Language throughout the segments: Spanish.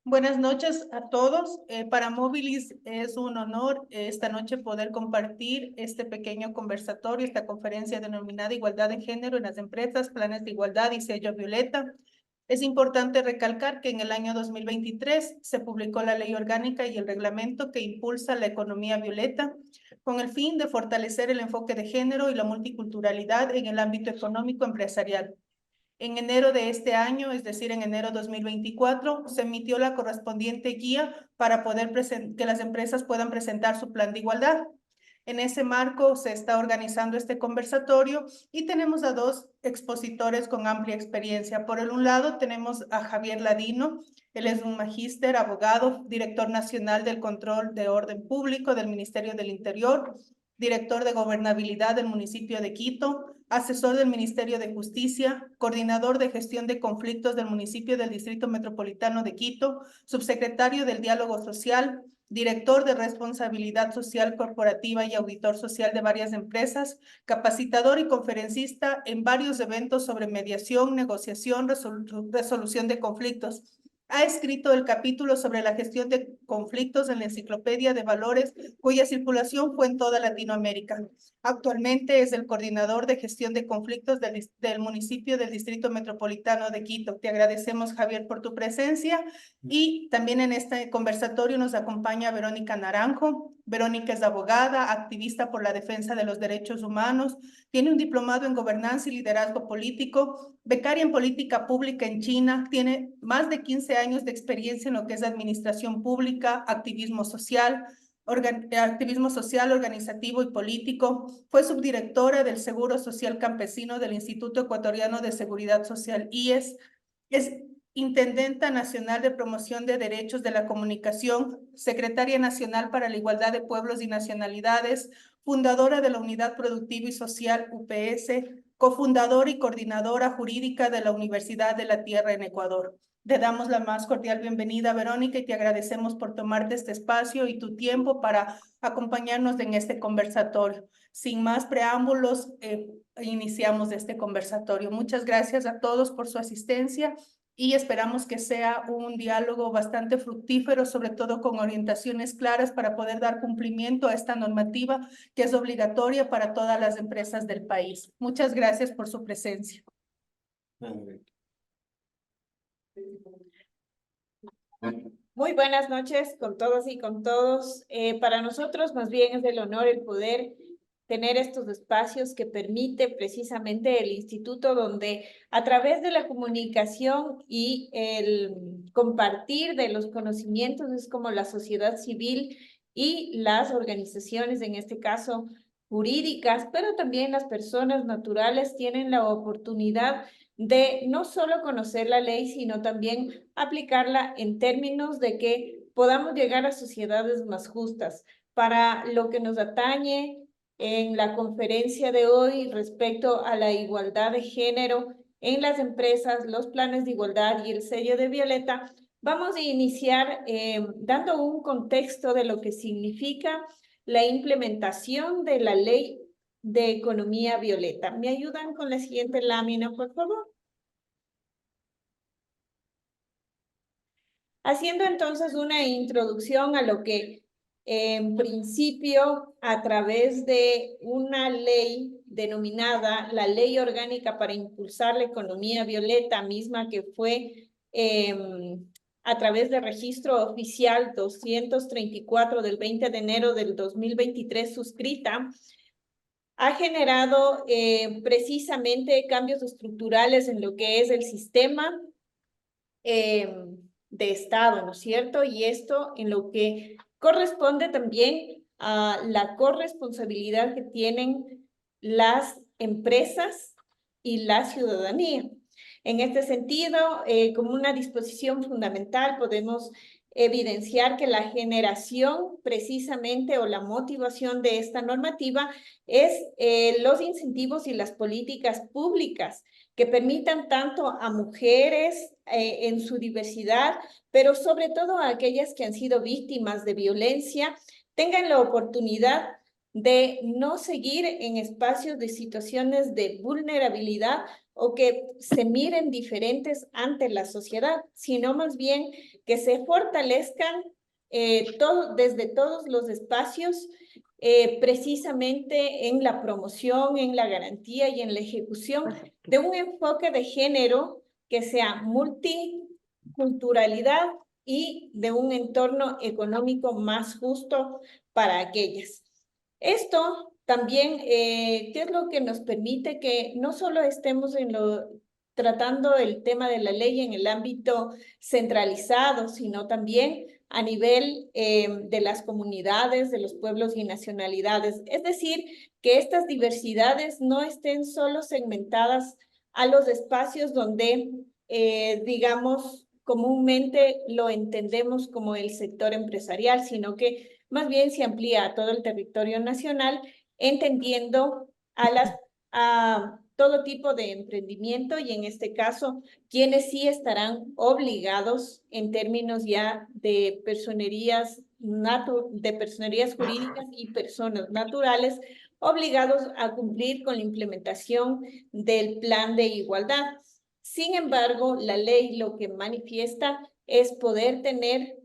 Buenas noches a todos. Para Mobilis es un honor esta noche poder compartir este pequeño conversatorio, esta conferencia denominada Igualdad de Género en las Empresas, Planes de Igualdad y Sello Violeta. Es importante recalcar que en el año 2023 se publicó la Ley Orgánica y el reglamento que impulsa la economía violeta con el fin de fortalecer el enfoque de género y la multiculturalidad en el ámbito económico empresarial. En enero de este año, es decir, en enero 2024, se emitió la correspondiente guía para poder que las empresas puedan presentar su plan de igualdad. En ese marco se está organizando este conversatorio y tenemos a dos expositores con amplia experiencia. Por un lado, tenemos a Javier Ladino. Él es un magíster, abogado, director nacional del Control de Orden Público del Ministerio del Interior, director de Gobernabilidad del municipio de Quito, asesor del Ministerio de Justicia, coordinador de gestión de conflictos del municipio del Distrito Metropolitano de Quito, subsecretario del Diálogo Social, director de Responsabilidad Social Corporativa y auditor social de varias empresas, capacitador y conferencista en varios eventos sobre mediación, negociación, resolución de conflictos. Ha escrito el capítulo sobre la gestión de conflictos en la Enciclopedia de Valores, cuya circulación fue en toda Latinoamérica. Actualmente es el coordinador de gestión de conflictos del municipio del Distrito Metropolitano de Quito. Te agradecemos, Javier, por tu presencia. Y también en este conversatorio nos acompaña Verónica Naranjo. Verónica es abogada, activista por la defensa de los derechos humanos, tiene un diplomado en gobernanza y liderazgo político, becaria en política pública en China, tiene más de 15 años de experiencia en lo que es administración pública, activismo social, organizativo y político. Fue subdirectora del Seguro Social Campesino del Instituto Ecuatoriano de Seguridad Social, IES. Es intendenta nacional de promoción de derechos de la comunicación, secretaria nacional para la igualdad de pueblos y nacionalidades, fundadora de la Unidad Productiva y Social UPS, cofundadora y coordinadora jurídica de la Universidad de la Tierra en Ecuador. Te damos la más cordial bienvenida, Verónica, y te agradecemos por tomarte este espacio y tu tiempo para acompañarnos en este conversatorio. Sin más preámbulos, iniciamos este conversatorio. Muchas gracias a todos por su asistencia y esperamos que sea un diálogo bastante fructífero, sobre todo con orientaciones claras para poder dar cumplimiento a esta normativa que es obligatoria para todas las empresas del país. Muchas gracias por su presencia. Muy buenas noches con todas y con todos. Para nosotros más bien es el honor el poder tener estos espacios que permite precisamente el instituto, donde a través de la comunicación y el compartir de los conocimientos es como la sociedad civil y las organizaciones, en este caso jurídicas, pero también las personas naturales tienen la oportunidad de no solo conocer la ley, sino también aplicarla en términos de que podamos llegar a sociedades más justas. Para lo que nos atañe en la conferencia de hoy respecto a la igualdad de género en las empresas, los planes de igualdad y el sello de Violeta, vamos a iniciar dando un contexto de lo que significa la implementación de la ley de economía violeta. ¿Me ayudan con la siguiente lámina, por favor? Haciendo entonces una introducción a lo que en principio a través de una ley denominada la Ley Orgánica para Impulsar la Economía Violeta, misma que fue a través del registro oficial 234 del 20 de enero del 2023 suscrita, ha generado precisamente cambios estructurales en lo que es el sistema de Estado, ¿no es cierto? Y esto en lo que corresponde también a la corresponsabilidad que tienen las empresas y la ciudadanía. En este sentido, como una disposición fundamental, podemos evidenciar que la generación precisamente o la motivación de esta normativa es los incentivos y las políticas públicas que permitan tanto a mujeres en su diversidad, pero sobre todo a aquellas que han sido víctimas de violencia, tengan la oportunidad de no seguir en espacios de situaciones de vulnerabilidad o que se miren diferentes ante la sociedad, sino más bien que se fortalezcan desde todos los espacios, precisamente en la promoción, en la garantía y en la ejecución de un enfoque de género que sea multiculturalidad y de un entorno económico más justo para aquellas. Esto también, ¿qué es lo que nos permite que no solo estemos tratando el tema de la ley en el ámbito centralizado, sino también a nivel de las comunidades, de los pueblos y nacionalidades? Es decir, que estas diversidades no estén solo segmentadas a los espacios donde, digamos, comúnmente lo entendemos como el sector empresarial, sino que más bien se amplía a todo el territorio nacional, entendiendo a todo tipo de emprendimiento y en este caso, quienes sí estarán obligados en términos ya de personerías jurídicas y personas naturales, obligados a cumplir con la implementación del plan de igualdad. Sin embargo, la ley lo que manifiesta es poder tener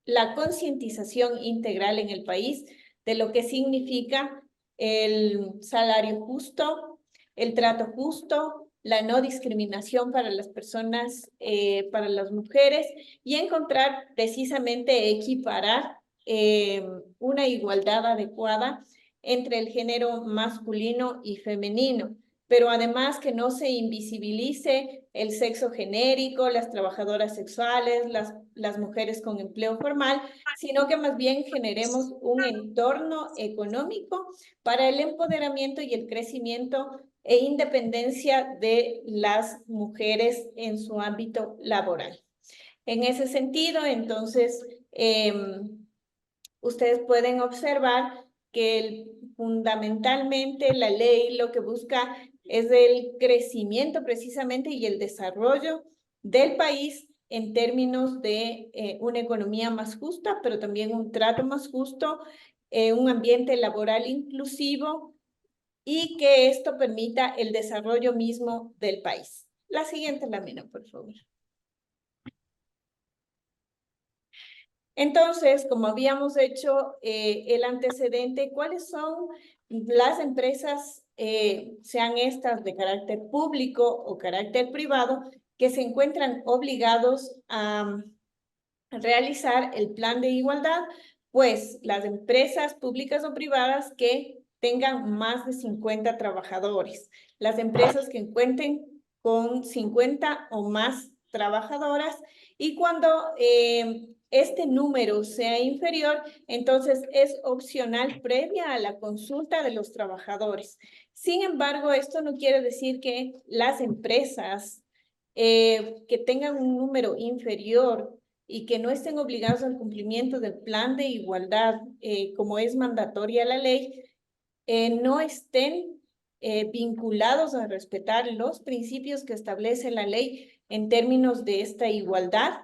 la concientización integral en el país de lo que significa el salario justo, el trato justo, la no discriminación para las personas, para las mujeres, y encontrar precisamente equiparar una igualdad adecuada entre el género masculino y femenino, pero además que no se invisibilice el sexo genérico, las trabajadoras sexuales, las mujeres con empleo formal, sino que más bien generemos un entorno económico para el empoderamiento y el crecimiento e independencia de las mujeres en su ámbito laboral. En ese sentido, entonces, ustedes pueden observar que fundamentalmente la ley lo que busca es el crecimiento precisamente y el desarrollo del país en términos de una economía más justa, pero también un trato más justo, un ambiente laboral inclusivo y que esto permita el desarrollo mismo del país. La siguiente lámina, por favor. Entonces, como habíamos hecho el antecedente, ¿cuáles son las empresas, sean estas de carácter público o carácter privado, que se encuentran obligados a realizar el plan de igualdad? Pues las empresas públicas o privadas que tengan más de 50 trabajadores, las empresas que cuenten con 50 o más trabajadoras, y cuando este número sea inferior, entonces es opcional previa a la consulta de los trabajadores. Sin embargo, esto no quiere decir que las empresas que tengan un número inferior y que no estén obligados al cumplimiento del plan de igualdad, como es mandatoria la ley, no estén vinculados a respetar los principios que establece la ley en términos de esta igualdad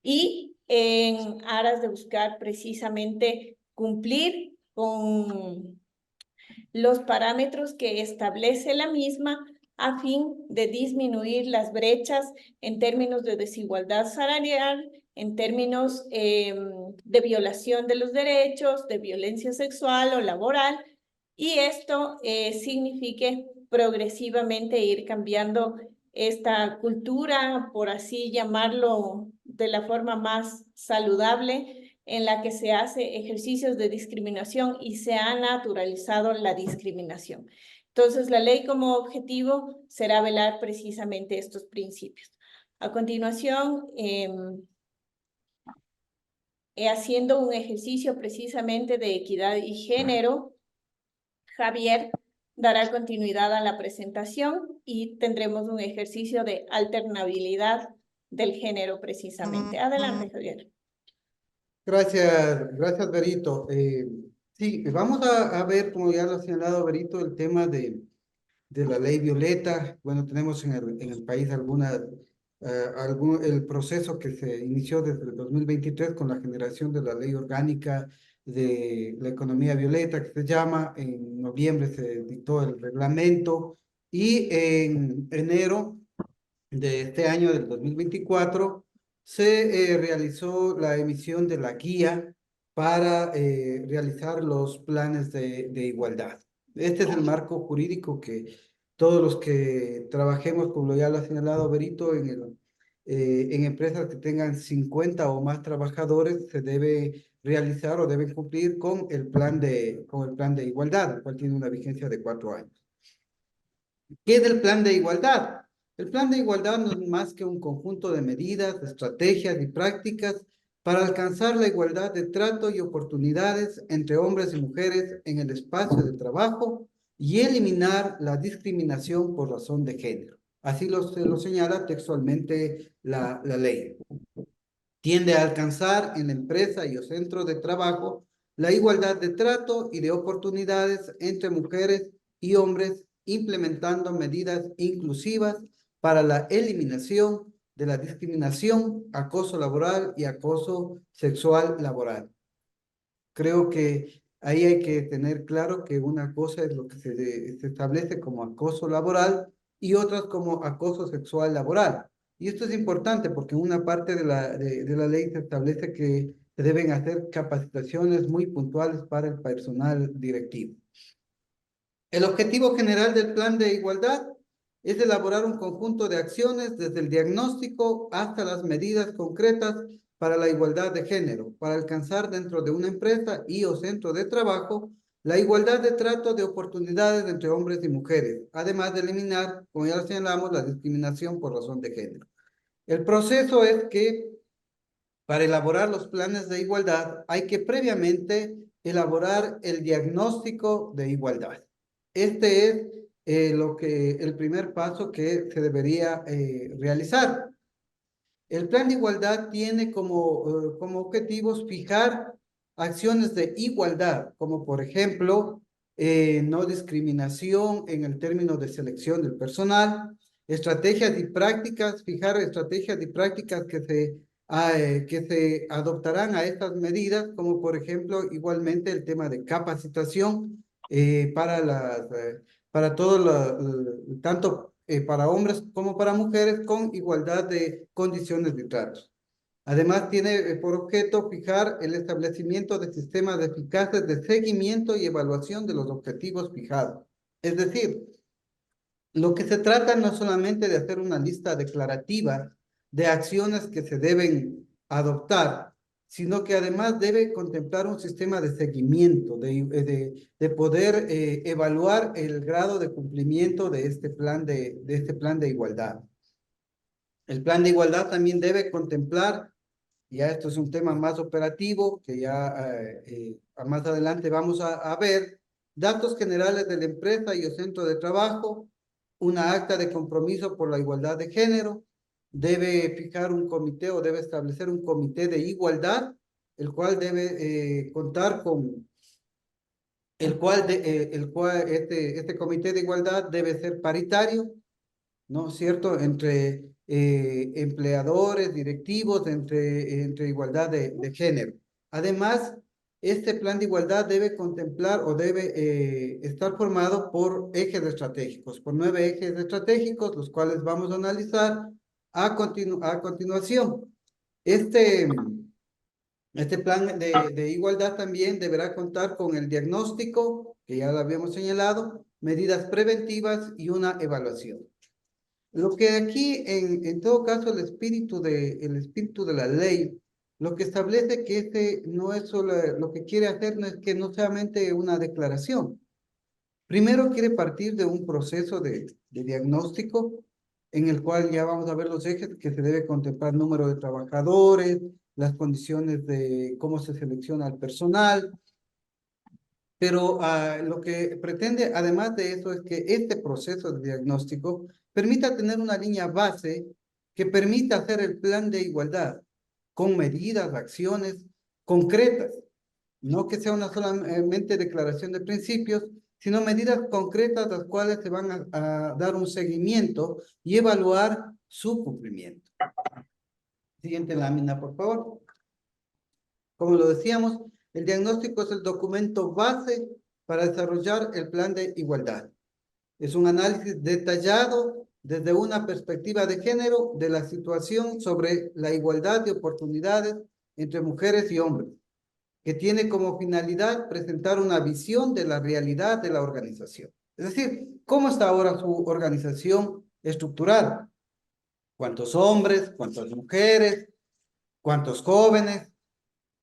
y en aras de buscar precisamente cumplir con los parámetros que establece la misma a fin de disminuir las brechas en términos de desigualdad salarial, en términos de violación de los derechos, de violencia sexual o laboral, y esto signifique progresivamente ir cambiando esta cultura, por así llamarlo, de la forma más saludable, en la que se hace ejercicios de discriminación y se ha naturalizado la discriminación. Entonces, la ley como objetivo será velar precisamente estos principios. A continuación, haciendo un ejercicio precisamente de equidad y género, Javier dará continuidad a la presentación y tendremos un ejercicio de alternabilidad del género precisamente. Adelante, Javier. Gracias, Berito. Sí, vamos a ver, como ya lo ha señalado Berito, el tema de la ley Violeta. Bueno, tenemos en el país el proceso que se inició desde el 2023 con la generación de la ley orgánica de la economía violeta, que se llama. En noviembre se dictó el reglamento y en enero de este año, del 2024, se realizó la emisión de la guía para realizar los planes de igualdad. Este es el marco jurídico que todos los que trabajemos, como ya lo ha señalado Berito, en empresas que tengan 50 o más trabajadores, se debe realizar o deben cumplir con el plan de igualdad, el cual tiene una vigencia de 4 años. ¿Qué es el plan de igualdad? El plan de igualdad no es más que un conjunto de medidas, estrategias y prácticas para alcanzar la igualdad de trato y oportunidades entre hombres y mujeres en el espacio de trabajo y eliminar la discriminación por razón de género. Así lo señala textualmente la ley. Tiende a alcanzar en la empresa y o centro de trabajo la igualdad de trato y de oportunidades entre mujeres y hombres, implementando medidas inclusivas para la eliminación de la discriminación, acoso laboral y acoso sexual laboral. Creo que ahí hay que tener claro que una cosa es lo que se establece como acoso laboral y otras como acoso sexual laboral. Y esto es importante porque en una parte de la ley se establece que se deben hacer capacitaciones muy puntuales para el personal directivo. El objetivo general del plan de igualdad es elaborar un conjunto de acciones desde el diagnóstico hasta las medidas concretas para la igualdad de género, para alcanzar dentro de una empresa y o centro de trabajo la igualdad de trato de oportunidades entre hombres y mujeres, además de eliminar, como ya lo señalamos, la discriminación por razón de género. El proceso es que para elaborar los planes de igualdad hay que previamente elaborar el diagnóstico de igualdad. Este es el primer paso que se debería realizar. El plan de igualdad tiene como objetivos fijar acciones de igualdad, como por ejemplo, no discriminación en el término de selección del personal, estrategias y prácticas, fijar estrategias y prácticas que se adoptarán a estas medidas, como por ejemplo, igualmente el tema de capacitación para tanto para hombres como para mujeres con igualdad de condiciones de trato. Además, tiene por objeto fijar el establecimiento de sistemas eficaces de seguimiento y evaluación de los objetivos fijados. Es decir, lo que se trata no solamente de hacer una lista declarativa de acciones que se deben adoptar, sino que además debe contemplar un sistema de seguimiento, de poder evaluar el grado de cumplimiento de este plan de igualdad. El plan de igualdad también debe contemplar, ya esto es un tema más operativo, que ya más adelante vamos a ver, datos generales de la empresa y el centro de trabajo, una acta de compromiso por la igualdad de género, debe fijar un comité o debe establecer un comité de igualdad, el cual debe contar con, este comité de igualdad debe ser paritario, ¿no es cierto? Entre empleadores, directivos, entre igualdad de género. Además, este plan de igualdad debe contemplar o debe estar formado por ejes estratégicos, por 9 ejes estratégicos, los cuales vamos a analizar a continuación. Este plan de igualdad también deberá contar con el diagnóstico, que ya lo habíamos señalado, medidas preventivas y una evaluación. Lo que aquí, en todo caso, el espíritu de la ley, lo que establece que no es solo, lo que quiere hacer no es que no solamente una declaración. Primero quiere partir de un proceso de diagnóstico en el cual ya vamos a ver los ejes que se debe contemplar número de trabajadores, las condiciones de cómo se selecciona el personal, pero lo que pretende, además de eso, es que este proceso de diagnóstico permita tener una línea base que permita hacer el plan de igualdad con medidas, acciones concretas, no que sea una solamente declaración de principios, sino medidas concretas las cuales se van a dar un seguimiento y evaluar su cumplimiento. Siguiente lámina, por favor. Como lo decíamos, el diagnóstico es el documento base para desarrollar el plan de igualdad. Es un análisis detallado desde una perspectiva de género de la situación sobre la igualdad de oportunidades entre mujeres y hombres, que tiene como finalidad presentar una visión de la realidad de la organización. Es decir, ¿cómo está ahora su organización estructurada? ¿Cuántos hombres? ¿Cuántas mujeres? ¿Cuántos jóvenes?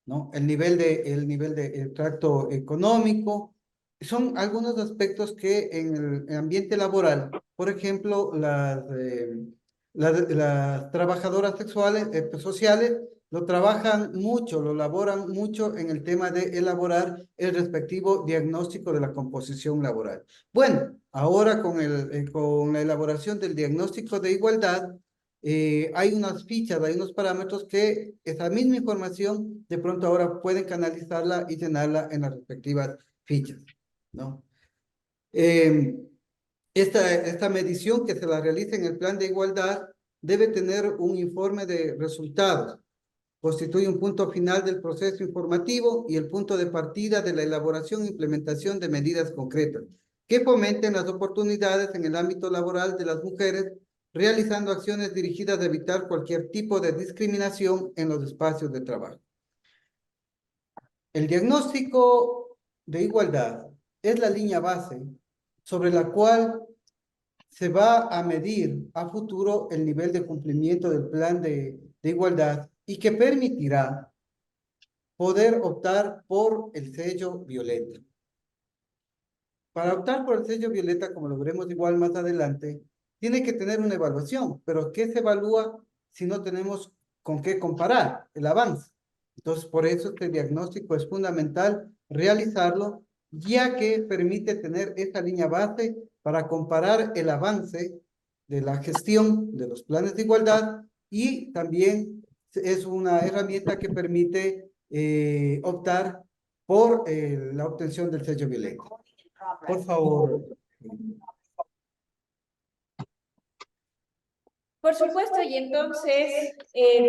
¿No? El nivel de tracto económico. Son algunos aspectos que en el ambiente laboral, por ejemplo, las trabajadoras sexuales, sociales, lo trabajan mucho, lo elaboran mucho en el tema de elaborar el respectivo diagnóstico de la composición laboral. Bueno, ahora con la elaboración del diagnóstico de igualdad, hay unas fichas, hay unos parámetros que esa misma información de pronto ahora pueden canalizarla y llenarla en las respectivas fichas, ¿no? Esta medición que se la realiza en el plan de igualdad debe tener un informe de resultados. Constituye un punto final del proceso informativo y el punto de partida de la elaboración e implementación de medidas concretas que fomenten las oportunidades en el ámbito laboral de las mujeres, realizando acciones dirigidas a evitar cualquier tipo de discriminación en los espacios de trabajo. El diagnóstico de igualdad es la línea base sobre la cual se va a medir a futuro el nivel de cumplimiento del plan de igualdad y que permitirá poder optar por el sello violeta. Para optar por el sello violeta, como lo veremos igual más adelante, tiene que tener una evaluación, pero ¿qué se evalúa si no tenemos con qué comparar el avance? Entonces, por eso este diagnóstico es fundamental realizarlo, ya que permite tener esta línea base para comparar el avance de la gestión de los planes de igualdad y también es una herramienta que permite optar por la obtención del sello violeta. Por favor. Por supuesto, y entonces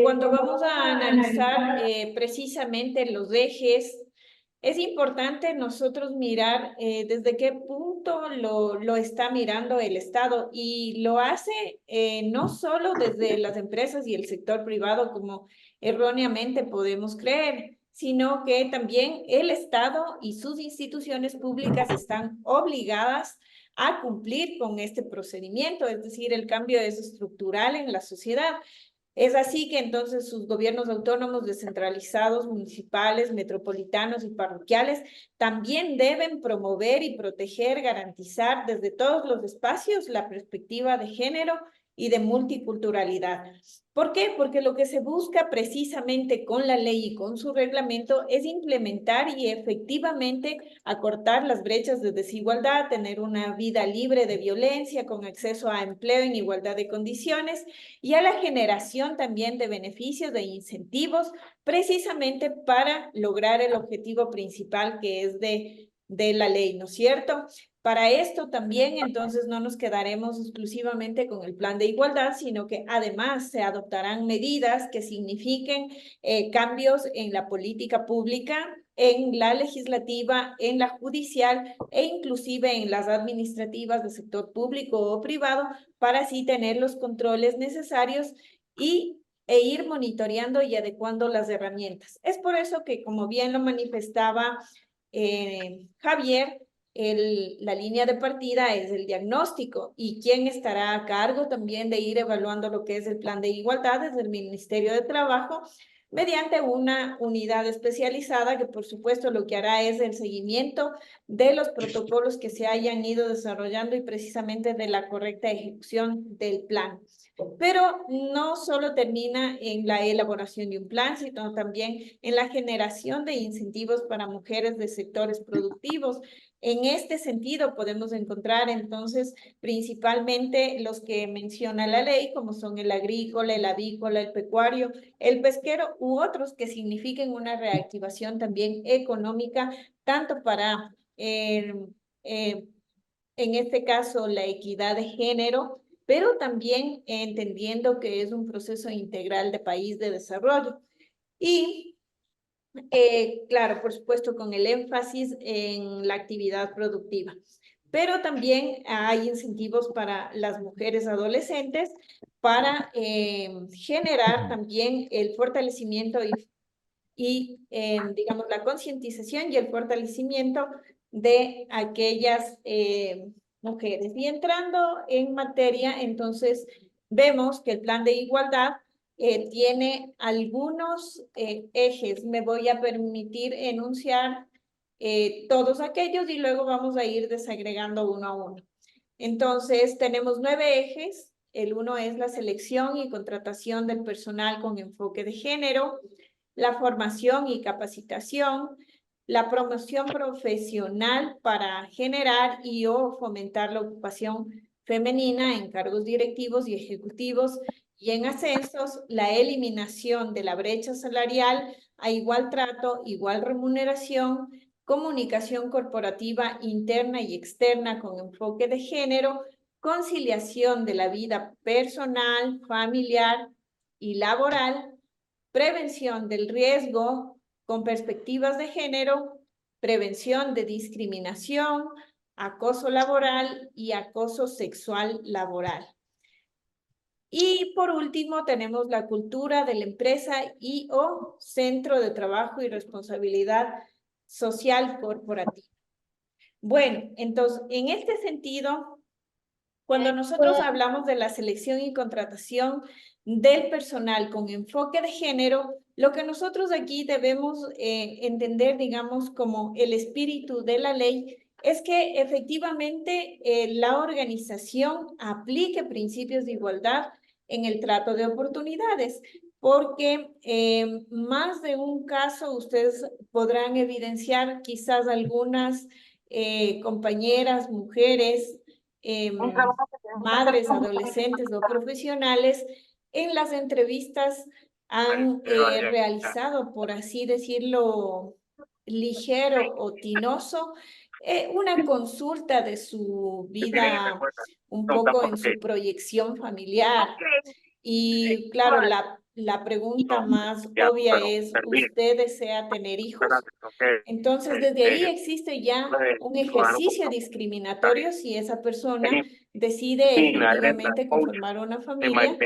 cuando vamos a analizar precisamente los ejes, es importante nosotros mirar desde qué punto lo está mirando el Estado y lo hace no solo desde las empresas y el sector privado como erróneamente podemos creer, sino que también el Estado y sus instituciones públicas están obligadas a cumplir con este procedimiento, es decir, el cambio es estructural en la sociedad. Es así que entonces sus gobiernos autónomos descentralizados, municipales, metropolitanos y parroquiales también deben promover y proteger, garantizar desde todos los espacios la perspectiva de género y de multiculturalidad. ¿Por qué? Porque lo que se busca precisamente con la ley y con su reglamento es implementar y efectivamente acortar las brechas de desigualdad, tener una vida libre de violencia, con acceso a empleo en igualdad de condiciones y a la generación también de beneficios, de incentivos, precisamente para lograr el objetivo principal que es de la ley, ¿no es cierto? Para esto también, entonces, no nos quedaremos exclusivamente con el plan de igualdad, sino que además se adoptarán medidas que signifiquen cambios en la política pública, en la legislativa, en la judicial e inclusive en las administrativas del sector público o privado, para así tener los controles necesarios e ir monitoreando y adecuando las herramientas. Es por eso que, como bien lo manifestaba Javier, la línea de partida es el diagnóstico y quien estará a cargo también de ir evaluando lo que es el plan de igualdad desde el Ministerio de Trabajo mediante una unidad especializada que por supuesto lo que hará es el seguimiento de los protocolos que se hayan ido desarrollando y precisamente de la correcta ejecución del plan. Pero no solo termina en la elaboración de un plan, sino también en la generación de incentivos para mujeres de sectores productivos. En este sentido, podemos encontrar entonces principalmente los que menciona la ley, como son el agrícola, el avícola, el pecuario, el pesquero u otros que signifiquen una reactivación también económica, tanto para, en este caso, la equidad de género, pero también entendiendo que es un proceso integral de país de desarrollo. Y claro, por supuesto, con el énfasis en la actividad productiva. pero también hay incentivos para las mujeres adolescentes para generar también el fortalecimiento digamos, la concientización y el fortalecimiento de aquellas mujeres. Y entrando en materia, entonces, vemos que el plan de igualdad tiene algunos ejes. Me voy a permitir enunciar todos aquellos y luego vamos a ir desagregando uno a uno. Entonces, tenemos 9 ejes. El uno es la selección y contratación del personal con enfoque de género, la formación y capacitación, la promoción profesional para generar y o fomentar la ocupación femenina en cargos directivos y ejecutivos y en ascensos, la eliminación de la brecha salarial a igual trato, igual remuneración, comunicación corporativa interna y externa con enfoque de género, conciliación de la vida personal, familiar y laboral, prevención del riesgo con perspectivas de género, prevención de discriminación, acoso laboral y acoso sexual laboral. Y por último, tenemos la cultura de la empresa y o centro de trabajo y responsabilidad social corporativa. Bueno, entonces, en este sentido, cuando nosotros hablamos de la selección y contratación del personal con enfoque de género, lo que nosotros aquí debemos entender, digamos, como el espíritu de la ley, es que efectivamente la organización aplique principios de igualdad en el trato de oportunidades, porque más de un caso ustedes podrán evidenciar quizás algunas compañeras, mujeres, madres, adolescentes o profesionales, en las entrevistas han realizado, por así decirlo, ligero o tinoso, una consulta de su vida un poco en su proyección familiar. Y claro, la pregunta más obvia es, ¿usted desea tener hijos? Entonces, desde ahí existe ya un ejercicio discriminatorio si esa persona decide efectivamente conformar una familia,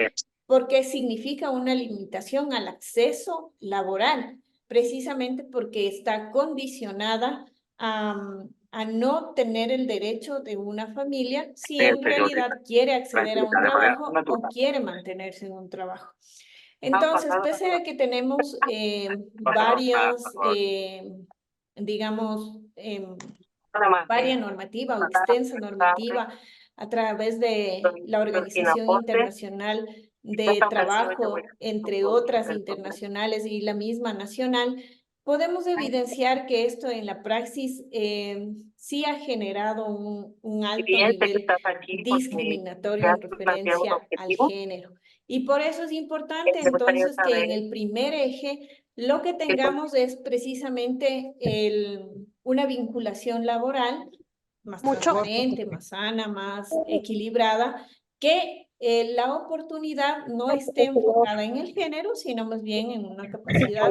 porque significa una limitación al acceso laboral, precisamente porque está condicionada a no tener el derecho de una familia si en realidad quiere acceder a un trabajo o quiere mantenerse en un trabajo. Entonces, pese a que tenemos varias, digamos, varia normativa o extensa normativa a través de la Organización Internacional de Trabajo, entre otras internacionales y la misma nacional, podemos evidenciar que esto en la praxis sí ha generado un alto nivel discriminatorio en referencia al género. Y por eso es importante entonces que en el primer eje lo que tengamos es precisamente una vinculación laboral más transparente, más sana, más equilibrada, que la oportunidad no esté enfocada en el género, sino más bien en una capacidad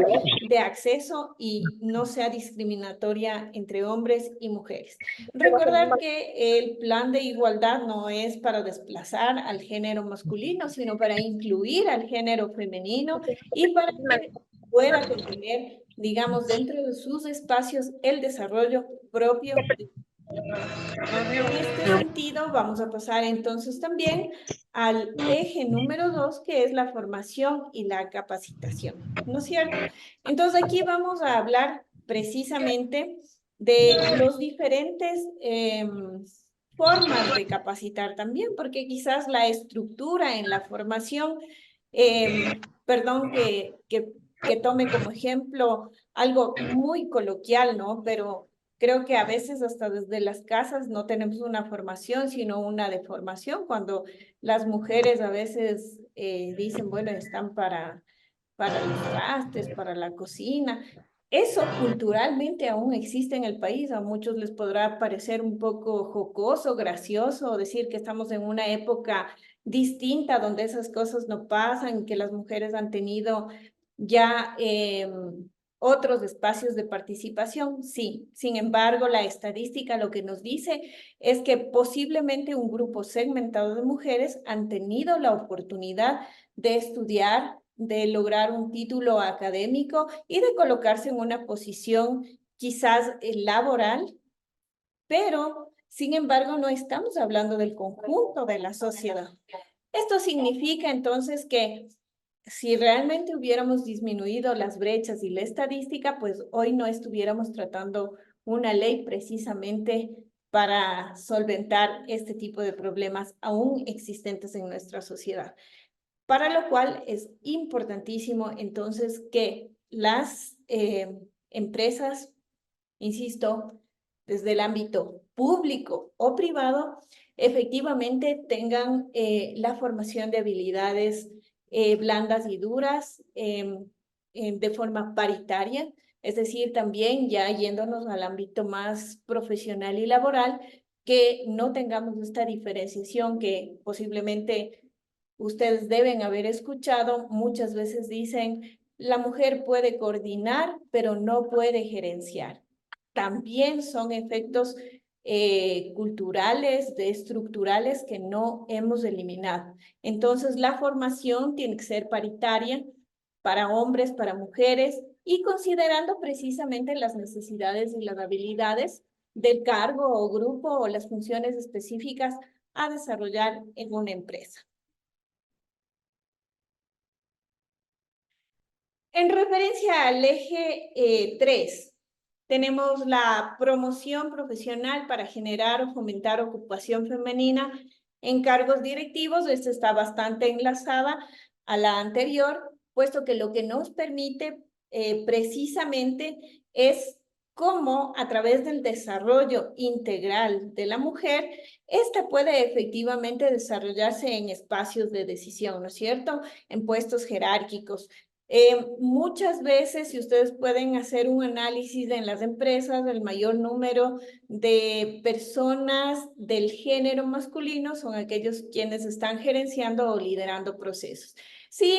de acceso y no sea discriminatoria entre hombres y mujeres. Recordar que el plan de igualdad no es para desplazar al género masculino, sino para incluir al género femenino y para que pueda contener, digamos, dentro de sus espacios el desarrollo propio. En este sentido, vamos a pasar entonces también al eje número 2, que es la formación y la capacitación, ¿no es cierto? Entonces aquí vamos a hablar precisamente de los diferentes formas de capacitar también, porque quizás la estructura en la formación, perdón que tome como ejemplo algo muy coloquial, ¿no? Pero creo que a veces hasta desde las casas no tenemos una formación, sino una deformación, cuando las mujeres a veces dicen, bueno, están para los trastes, para la cocina. Eso culturalmente aún existe en el país. A muchos les podrá parecer un poco jocoso, gracioso, decir que estamos en una época distinta donde esas cosas no pasan, que las mujeres han tenido ya otros espacios de participación, sí. Sin embargo, la estadística lo que nos dice es que posiblemente un grupo segmentado de mujeres han tenido la oportunidad de estudiar, de lograr un título académico y de colocarse en una posición quizás laboral, pero sin embargo no estamos hablando del conjunto de la sociedad. Esto significa entonces que si realmente hubiéramos disminuido las brechas y la estadística, pues hoy no estuviéramos tratando una ley precisamente para solventar este tipo de problemas aún existentes en nuestra sociedad. Para lo cual es importantísimo entonces que las empresas, insisto, desde el ámbito público o privado, efectivamente tengan la formación de habilidades blandas y duras de forma paritaria, es decir, también ya yéndonos al ámbito más profesional y laboral, que no tengamos esta diferenciación que posiblemente ustedes deben haber escuchado. Muchas veces dicen, la mujer puede coordinar, pero no puede gerenciar. También son efectos culturales, estructurales que no hemos eliminado. Entonces, la formación tiene que ser paritaria para hombres, para mujeres, y considerando precisamente las necesidades y las habilidades del cargo o grupo o las funciones específicas a desarrollar en una empresa. En referencia al eje 3, tenemos la promoción profesional para generar o fomentar ocupación femenina en cargos directivos. Esta está bastante enlazada a la anterior, puesto que lo que nos permite precisamente es cómo a través del desarrollo integral de la mujer, esta puede efectivamente desarrollarse en espacios de decisión, ¿no es cierto? En puestos jerárquicos. Muchas veces, si ustedes pueden hacer un análisis en las empresas, el mayor número de personas del género masculino son aquellos quienes están gerenciando o liderando procesos. Sí,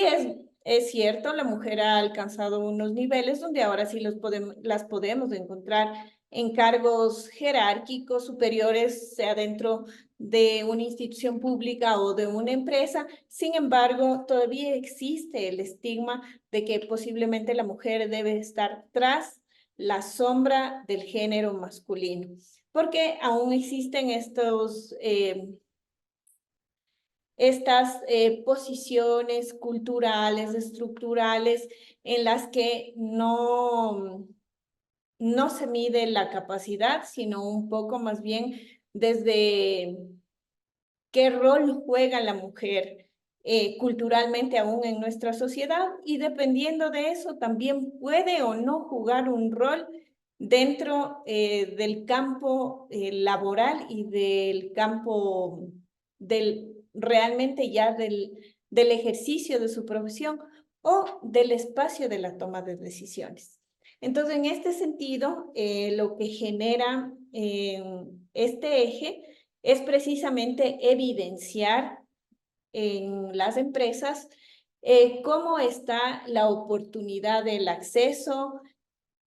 es cierto, la mujer ha alcanzado unos niveles donde ahora sí las podemos encontrar en cargos jerárquicos superiores, sea dentro de una institución pública o de una empresa. Sin embargo, todavía existe el estigma de que posiblemente la mujer debe estar tras la sombra del género masculino, porque aún existen estas posiciones culturales, estructurales, en las que no se mide la capacidad, sino un poco más bien desde qué rol juega la mujer culturalmente aún en nuestra sociedad, y dependiendo de eso también puede o no jugar un rol dentro del campo laboral y del campo realmente ya del ejercicio de su profesión o del espacio de la toma de decisiones. Entonces, en este sentido, lo que genera este eje es precisamente evidenciar en las empresas cómo está la oportunidad del acceso,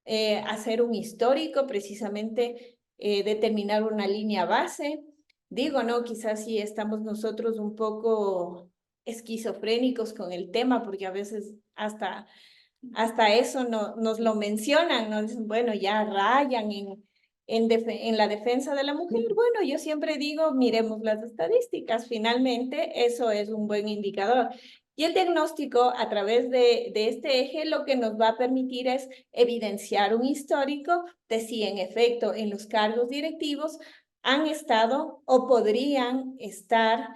hacer un histórico, precisamente determinar una línea base. Digo, ¿no? Quizás sí estamos nosotros un poco esquizofrénicos con el tema, porque a veces hasta eso nos lo mencionan, nos dicen, bueno, ya rayan en la defensa de la mujer. Bueno, yo siempre digo, miremos las estadísticas, finalmente eso es un buen indicador. Y el diagnóstico a través de este eje lo que nos va a permitir es evidenciar un histórico de si en efecto en los cargos directivos han estado o podrían estar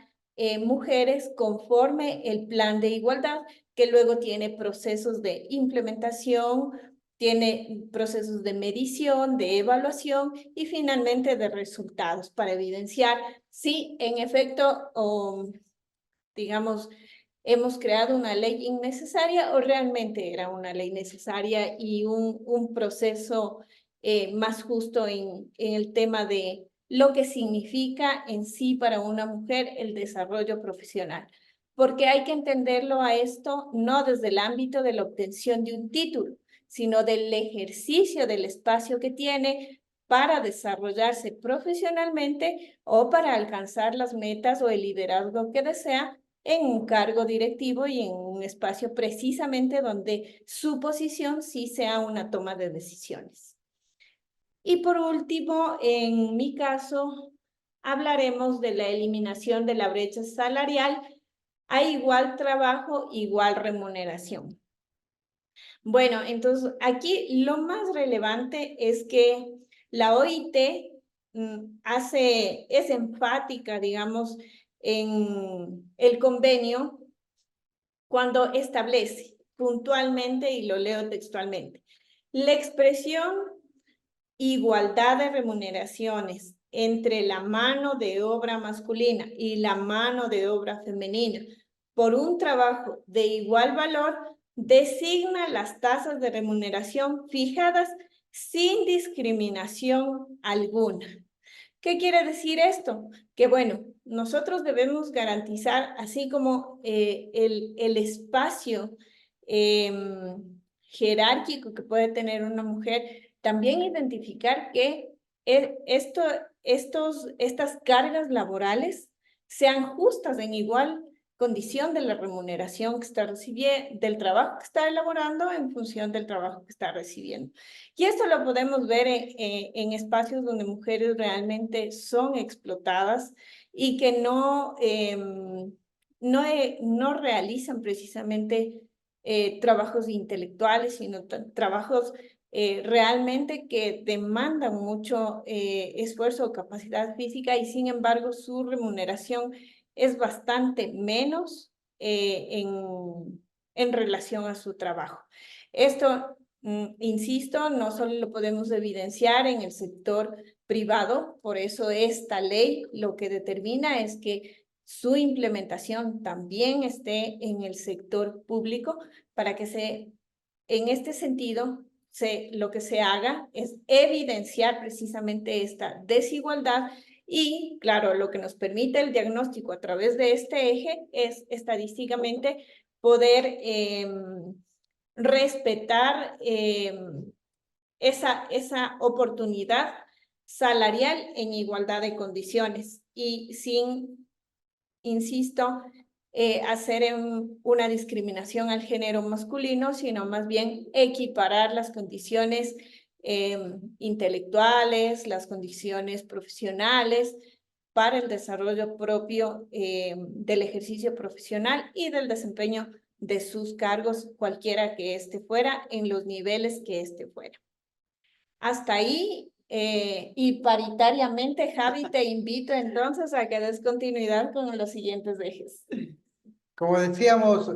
mujeres conforme el plan de igualdad, que luego tiene procesos de implementación, tiene procesos de medición, de evaluación y finalmente de resultados para evidenciar si en efecto, digamos, hemos creado una ley innecesaria o realmente era una ley necesaria y un proceso más justo en el tema de lo que significa en sí para una mujer el desarrollo profesional. Porque hay que entenderlo a esto no desde el ámbito de la obtención de un título, sino del ejercicio del espacio que tiene para desarrollarse profesionalmente o para alcanzar las metas o el liderazgo que desea en un cargo directivo y en un espacio precisamente donde su posición sí sea una toma de decisiones. Y por último, en mi caso, hablaremos de la eliminación de la brecha salarial a igual trabajo, igual remuneración. Bueno, entonces aquí lo más relevante es que la OIT es enfática, digamos, en el convenio cuando establece puntualmente, y lo leo textualmente, la expresión igualdad de remuneraciones entre la mano de obra masculina y la mano de obra femenina por un trabajo de igual valor designa las tasas de remuneración fijadas sin discriminación alguna. ¿Qué quiere decir esto? Que bueno, nosotros debemos garantizar, así como el espacio jerárquico que puede tener una mujer, también identificar que estas cargas laborales sean justas en igual condición de la remuneración que está recibiendo, del trabajo que está elaborando en función del trabajo que está recibiendo. Y esto lo podemos ver en espacios donde mujeres realmente son explotadas y que no realizan precisamente trabajos intelectuales, sino trabajos realmente que demandan mucho esfuerzo o capacidad física y sin embargo su remuneración es bastante menos en relación a su trabajo. Esto, insisto, no solo lo podemos evidenciar en el sector privado, por eso esta ley lo que determina es que su implementación también esté en el sector público para que en este sentido, lo que se haga es evidenciar precisamente esta desigualdad y, claro, lo que nos permite el diagnóstico a través de este eje es estadísticamente poder respetar esa oportunidad salarial en igualdad de condiciones y sin, insisto, hacer una discriminación al género masculino, sino más bien equiparar las condiciones intelectuales, las condiciones profesionales para el desarrollo propio del ejercicio profesional y del desempeño de sus cargos, cualquiera que éste fuera, en los niveles que éste fuera. Hasta ahí, y paritariamente, Javi, te invito entonces a que des continuidad con los siguientes ejes. Como decíamos,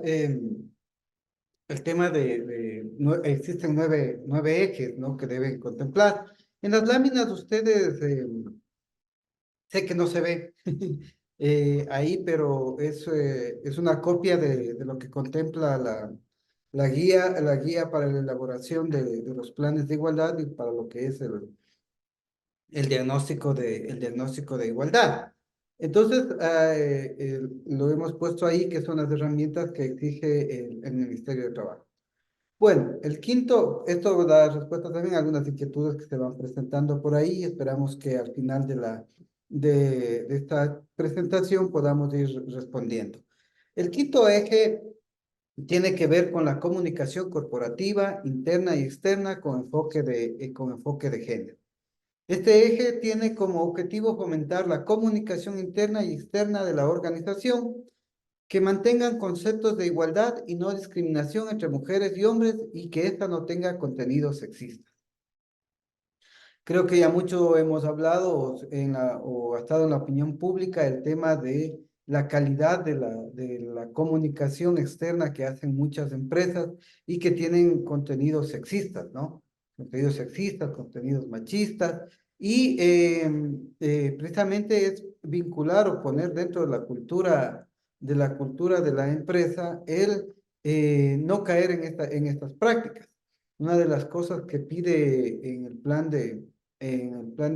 el tema existen nueve ejes, ¿no? Que deben contemplar. En las láminas ustedes, sé que no se ve ahí, pero es una copia de lo que contempla la guía para la elaboración de los planes de igualdad y para lo que es el diagnóstico de igualdad. Entonces, lo hemos puesto ahí, que son las herramientas que exige el Ministerio de Trabajo. Bueno, el quinto, esto da respuesta también a algunas inquietudes que se van presentando por ahí. Esperamos que al final de esta presentación podamos ir respondiendo. El quinto eje tiene que ver con la comunicación corporativa, interna y externa con enfoque de género. Este eje tiene como objetivo fomentar la comunicación interna y externa de la organización, que mantengan conceptos de igualdad y no discriminación entre mujeres y hombres y que ésta no tenga contenido sexista. Creo que ya mucho hemos hablado o ha estado en la opinión pública el tema de la calidad de la comunicación externa que hacen muchas empresas y que tienen contenidos sexistas, ¿no? Contenidos sexistas, contenidos machistas y precisamente es vincular o poner dentro de la cultura de la empresa el no caer en estas prácticas. Una de las cosas que pide en el plan de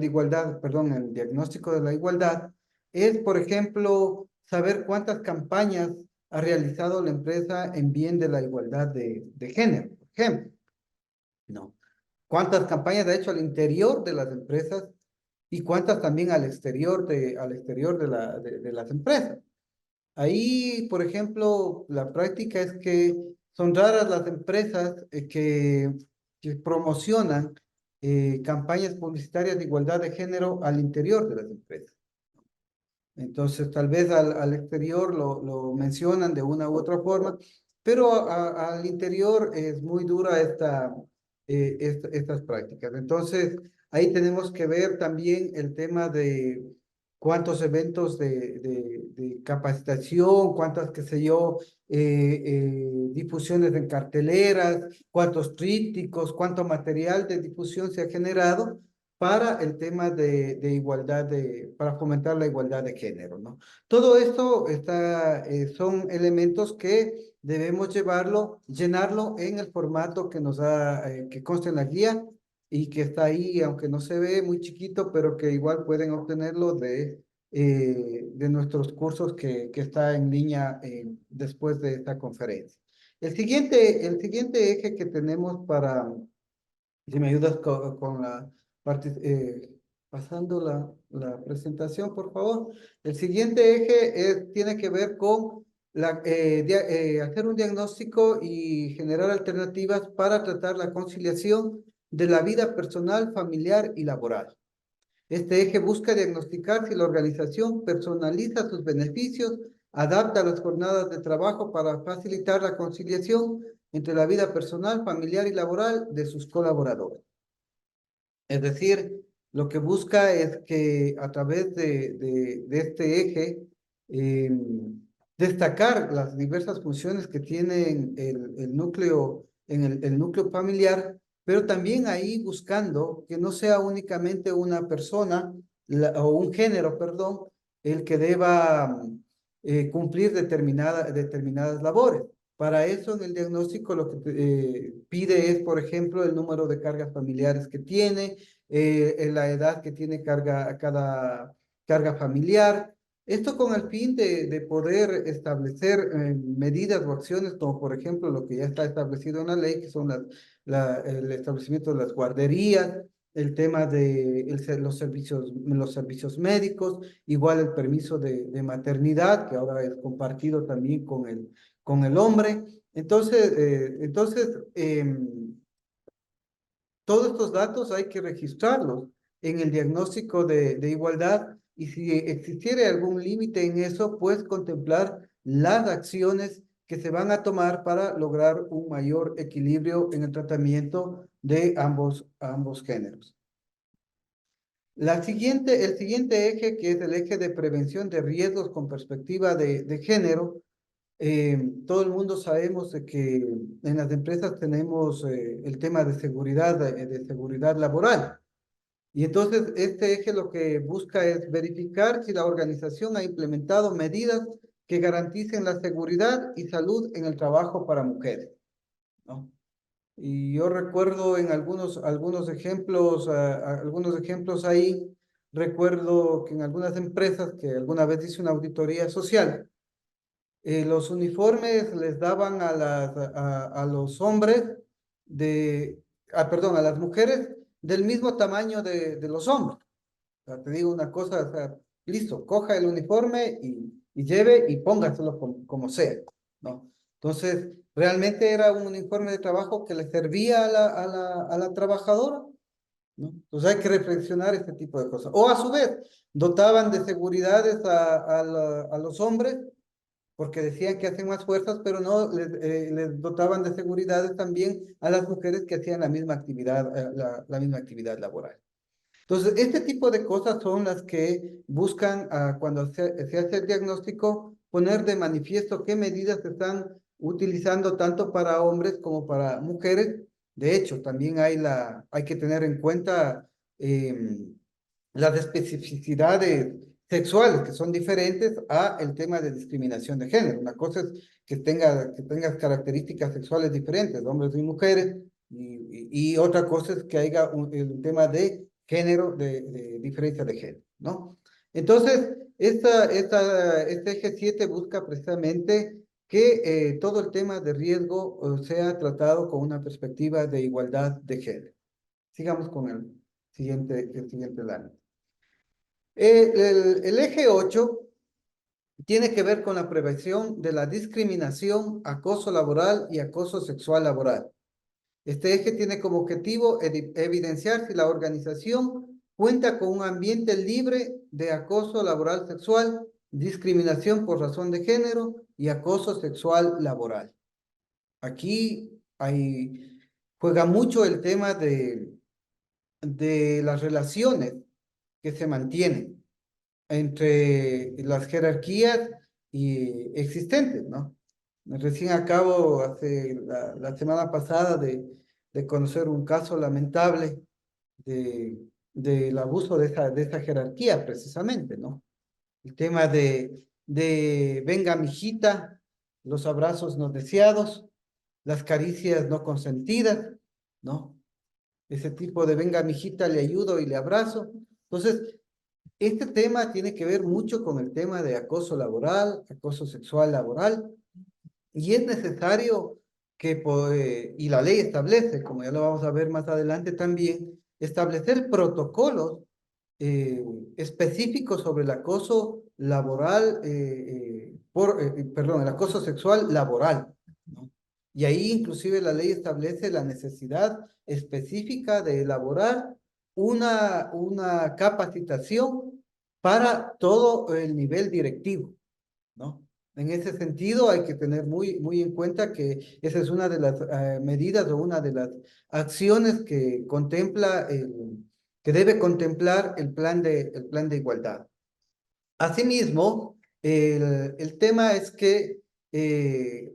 igualdad, perdón, en el diagnóstico de la igualdad, es, por ejemplo, saber cuántas campañas ha realizado la empresa en bien de la igualdad de género, por ejemplo. ¿no? ¿Cuántas campañas ha hecho al interior de las empresas y cuántas también al exterior de las empresas? Ahí, por ejemplo, la práctica es que son raras las empresas que promocionan campañas publicitarias de igualdad de género al interior de las empresas. Entonces, tal vez al exterior lo mencionan de una u otra forma, pero al interior es muy dura estas prácticas. Entonces, ahí tenemos que ver también el tema de cuántos eventos de capacitación, cuántas, qué sé yo, difusiones en carteleras, cuántos trípticos, cuánto material de difusión se ha generado para el tema de igualdad, para fomentar la igualdad de género, ¿no? Todo esto son elementos que debemos llenarlo en el formato que consta en la guía y que está ahí, aunque no se ve muy chiquito, pero que igual pueden obtenerlo de nuestros cursos que está en línea después de esta conferencia. El siguiente eje que tenemos si me ayudas con pasando la presentación, por favor. El siguiente eje tiene que ver con hacer un diagnóstico y generar alternativas para tratar la conciliación de la vida personal, familiar y laboral. Este eje busca diagnosticar si la organización personaliza sus beneficios, adapta las jornadas de trabajo para facilitar la conciliación entre la vida personal, familiar y laboral de sus colaboradores. Es decir, lo que busca es que a través de este eje eh, destacar las diversas funciones que tiene el núcleo, el núcleo familiar, pero también ahí buscando que no sea únicamente una persona o un género, perdón, el que deba cumplir determinadas labores. Para eso, en el diagnóstico lo que pide es, por ejemplo, el número de cargas familiares que tiene, la edad que tiene cada carga familiar. Esto con el fin de poder establecer medidas o acciones, como por ejemplo lo que ya está establecido en la ley, que son el establecimiento de las guarderías, el tema de los servicios médicos, igual el permiso de maternidad, que ahora es compartido también con el hombre. Entonces todos estos datos hay que registrarlos en el diagnóstico de igualdad y si existiera algún límite en eso, pues contemplar las acciones que se van a tomar para lograr un mayor equilibrio en el tratamiento de ambos géneros. El siguiente eje, que es el eje de prevención de riesgos con perspectiva de género, todo el mundo sabemos de que en las empresas tenemos el tema de seguridad laboral. Y entonces este eje lo que busca es verificar si la organización ha implementado medidas que garanticen la seguridad y salud en el trabajo para mujeres, ¿no? Y yo recuerdo en algunos ejemplos ahí, recuerdo que en algunas empresas que alguna vez hice una auditoría social, los uniformes les daban a los hombres perdón, a las mujeres del mismo tamaño de los hombres. O sea, te digo una cosa, o sea, listo, coja el uniforme y lleve y póngaselo como sea, ¿no? Entonces, realmente era un uniforme de trabajo que le servía a la trabajadora, ¿no? Entonces hay que reflexionar este tipo de cosas. O a su vez, dotaban de seguridades a los hombres porque decían que hacen más fuerzas, pero no les dotaban de seguridades también a las mujeres que hacían la misma actividad, la misma actividad laboral. Entonces, este tipo de cosas son las que buscan, cuando se hace el diagnóstico, poner de manifiesto qué medidas se están utilizando tanto para hombres como para mujeres. De hecho, también hay que tener en cuenta las especificidades sexuales que son diferentes a el tema de discriminación de género. Una cosa es que tengas características sexuales diferentes, hombres y mujeres, y otra cosa es que haya un tema de género, de diferencia de género, ¿no? Entonces, este eje 7 busca precisamente que todo el tema de riesgo sea tratado con una perspectiva de igualdad de género. Sigamos con el siguiente slide. El eje 8 tiene que ver con la prevención de la discriminación, acoso laboral y acoso sexual laboral. Este eje tiene como objetivo evidenciar si la organización cuenta con un ambiente libre de acoso laboral sexual, discriminación por razón de género y acoso sexual laboral. Aquí juega mucho el tema de las relaciones que se mantienen entre las jerarquías existentes, ¿no? Recién acabo, la semana pasada, de conocer un caso lamentable del abuso de esa jerarquía, precisamente, ¿no? El tema de venga, mijita, los abrazos no deseados, las caricias no consentidas, ¿no? Ese tipo de venga, mijita, le ayudo y le abrazo. Entonces, este tema tiene que ver mucho con el tema de acoso laboral, acoso sexual laboral, y es necesario y la ley establece, como ya lo vamos a ver más adelante también, establecer protocolos específicos sobre el acoso laboral, perdón, el acoso sexual laboral, ¿no? Y ahí inclusive la ley establece la necesidad específica de elaborar una capacitación para todo el nivel directivo, ¿no? En ese sentido hay que tener muy en cuenta que esa es una de las medidas o una de las acciones que que debe contemplar el plan de igualdad. Asimismo, el tema es que,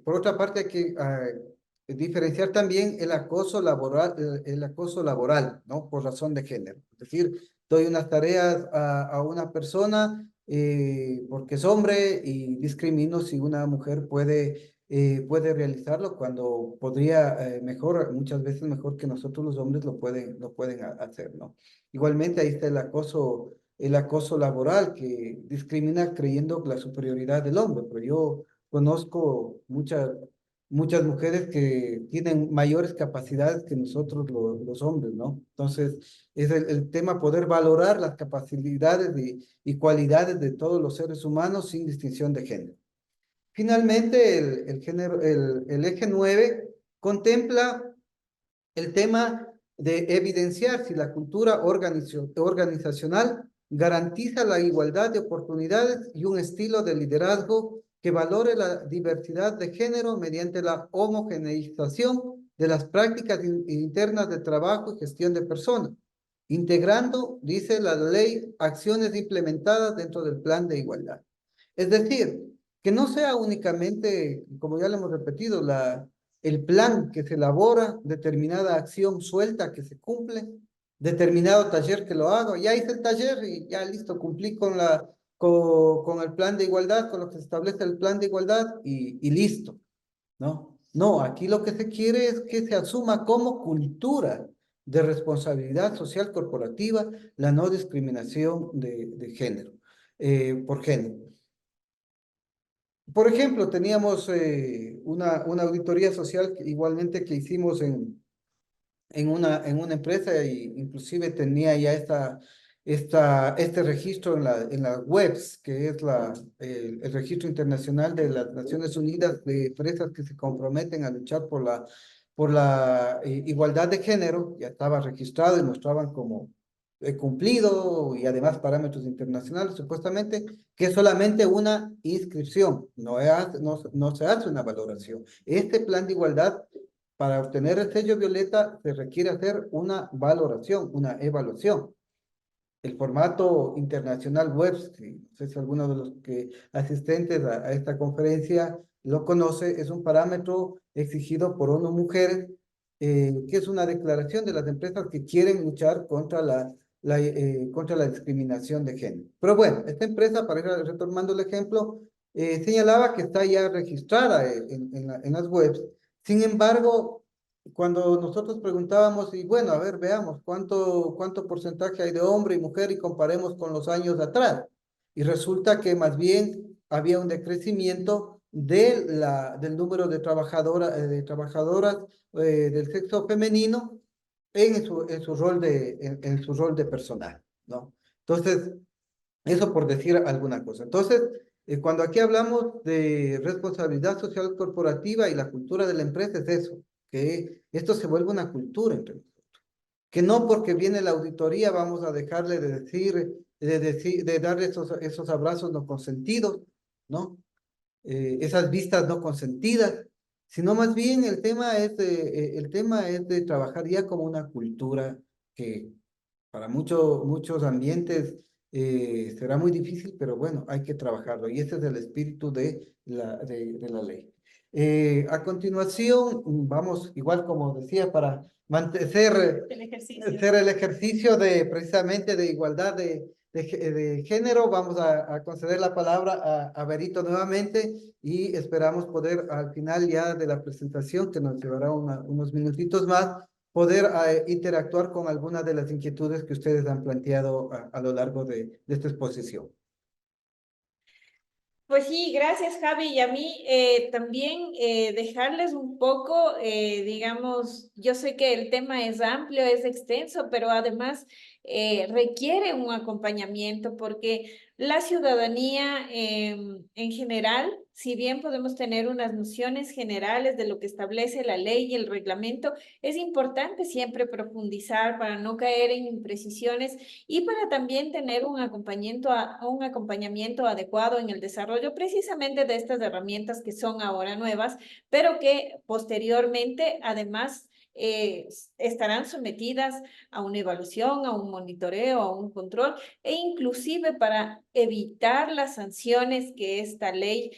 por otra parte, hay que diferenciar también el acoso laboral, ¿no? Por razón de género. Es decir, doy unas tareas a una persona porque es hombre y discrimino si una mujer puede realizarlo cuando podría muchas veces mejor que nosotros los hombres lo pueden hacer, ¿no? Igualmente ahí está el acoso laboral que discrimina creyendo la superioridad del hombre, pero yo conozco muchas mujeres que tienen mayores capacidades que nosotros los hombres, ¿no? Entonces, es el tema poder valorar las capacidades y cualidades de todos los seres humanos sin distinción de género. Finalmente, el eje 9 contempla el tema de evidenciar si la cultura organizacional garantiza la igualdad de oportunidades y un estilo de liderazgo que valore la diversidad de género mediante la homogeneización de las prácticas internas de trabajo y gestión de personas, integrando, dice la ley, acciones implementadas dentro del plan de igualdad. Es decir, que no sea únicamente, como ya lo hemos repetido, el plan que se elabora, determinada acción suelta que se cumple, determinado taller que lo hago, ya hice el taller y ya listo, cumplí con el plan de igualdad, con lo que se establece el plan de igualdad y listo, ¿no? No, aquí lo que se quiere es que se asuma como cultura de responsabilidad social corporativa la no discriminación de género, por género. Por ejemplo, teníamos una auditoría social igualmente que hicimos en una empresa e inclusive tenía ya este registro en las webs, que es el registro internacional de las Naciones Unidas de empresas que se comprometen a luchar por la igualdad de género. Ya estaba registrado y mostraban como cumplido y además parámetros internacionales, supuestamente, que es solamente una inscripción, no se hace una valoración. Este plan de igualdad, para obtener el sello violeta, se requiere hacer una valoración, una evaluación. El formato internacional web, no sé si alguno de los asistentes a esta conferencia lo conoce, es un parámetro exigido por ONU Mujeres, que es una declaración de las empresas que quieren luchar contra la discriminación de género. Pero bueno, esta empresa, para ir retomando el ejemplo, señalaba que está ya registrada en las webs. Sin embargo, cuando nosotros preguntábamos, y bueno, a ver, veamos cuánto porcentaje hay de hombre y mujer y comparemos con los años de atrás. Y resulta que más bien había un decrecimiento del número de trabajadoras del sexo femenino en su rol de personal, ¿no? Entonces, eso por decir alguna cosa. Entonces, cuando aquí hablamos de responsabilidad social corporativa y la cultura de la empresa, es eso, que esto se vuelve una cultura entre nosotros. Que no porque viene la auditoría vamos a dejarle de darle esos abrazos no consentidos, ¿no? Esas vistas no consentidas, sino más bien el tema es de trabajar ya como una cultura que para muchos ambientes será muy difícil, pero bueno, hay que trabajarlo y ese es el espíritu de la ley. A continuación, vamos, igual como decía, para mantener El ejercicio. hacer el ejercicio de precisamente de igualdad de género, vamos a conceder la palabra a Berito nuevamente y esperamos poder al final ya de la presentación, que nos llevará unos minutitos más, poder interactuar con algunas de las inquietudes que ustedes han planteado a lo largo de esta exposición. Pues sí, gracias Javi. Y a mí también dejarles un poco, digamos, yo sé que el tema es amplio, es extenso, pero además requiere un acompañamiento porque la ciudadanía en general, si bien podemos tener unas nociones generales de lo que establece la ley y el reglamento, es importante siempre profundizar para no caer en imprecisiones y para también tener un acompañamiento adecuado en el desarrollo precisamente de estas herramientas que son ahora nuevas, pero que posteriormente además estarán sometidas a una evaluación, a un monitoreo, a un control e inclusive para evitar las sanciones que esta ley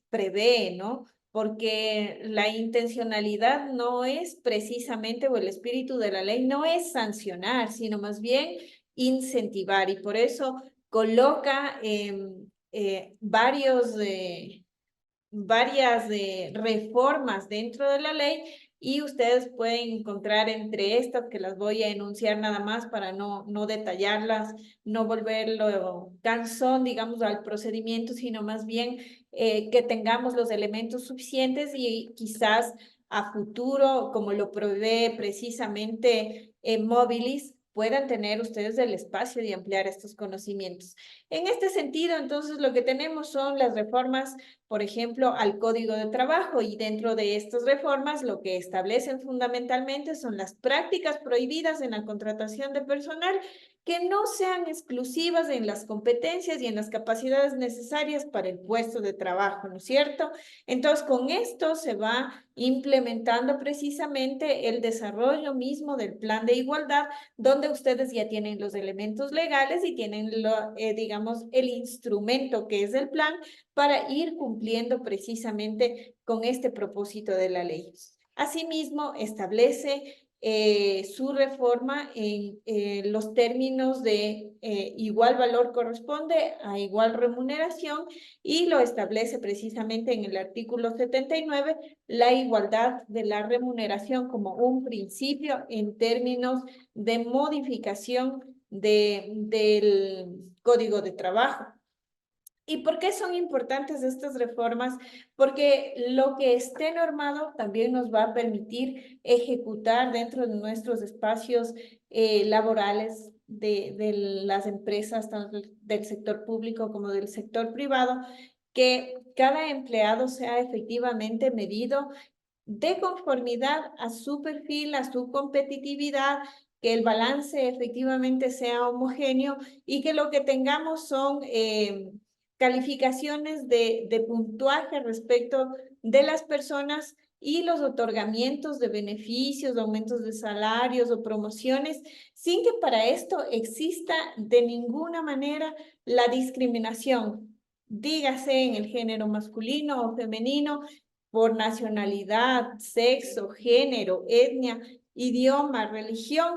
prevé, ¿no? Porque la intencionalidad no es precisamente, o el espíritu de la ley no es sancionar, sino más bien incentivar. Y por eso coloca varias reformas dentro de la ley y ustedes pueden encontrar entre estas, que las voy a enunciar nada más para no detallarlas, no volverlo cansón, digamos, al procedimiento, sino más bien que tengamos los elementos suficientes y quizás a futuro, como lo prevé precisamente Mobilis, puedan tener ustedes el espacio de ampliar estos conocimientos. En este sentido, entonces, lo que tenemos son las reformas, por ejemplo, al Código de Trabajo, y dentro de estas reformas lo que establecen fundamentalmente son las prácticas prohibidas en la contratación de personal que no sean exclusivas en las competencias y en las capacidades necesarias para el puesto de trabajo, ¿no es cierto? Entonces, con esto se va implementando precisamente el desarrollo mismo del plan de igualdad, donde ustedes ya tienen los elementos legales y tienen, digamos, el instrumento que es el plan para ir cumpliendo precisamente con este propósito de la ley. Asimismo, establece su reforma en los términos de igual valor corresponde a igual remuneración y lo establece precisamente en el artículo 79, la igualdad de la remuneración como un principio en términos de modificación del Código de Trabajo. ¿Y por qué son importantes estas reformas? Porque lo que esté normado también nos va a permitir ejecutar dentro de nuestros espacios laborales de las empresas, tanto del sector público como del sector privado, que cada empleado sea efectivamente medido de conformidad a su perfil, a su competitividad, que el balance efectivamente sea homogéneo y que lo que tengamos son calificaciones de puntuaje respecto de las personas y los otorgamientos de beneficios, aumentos de salarios o promociones, sin que para esto exista de ninguna manera la discriminación, dígase en el género masculino o femenino, por nacionalidad, sexo, género, etnia, idioma, religión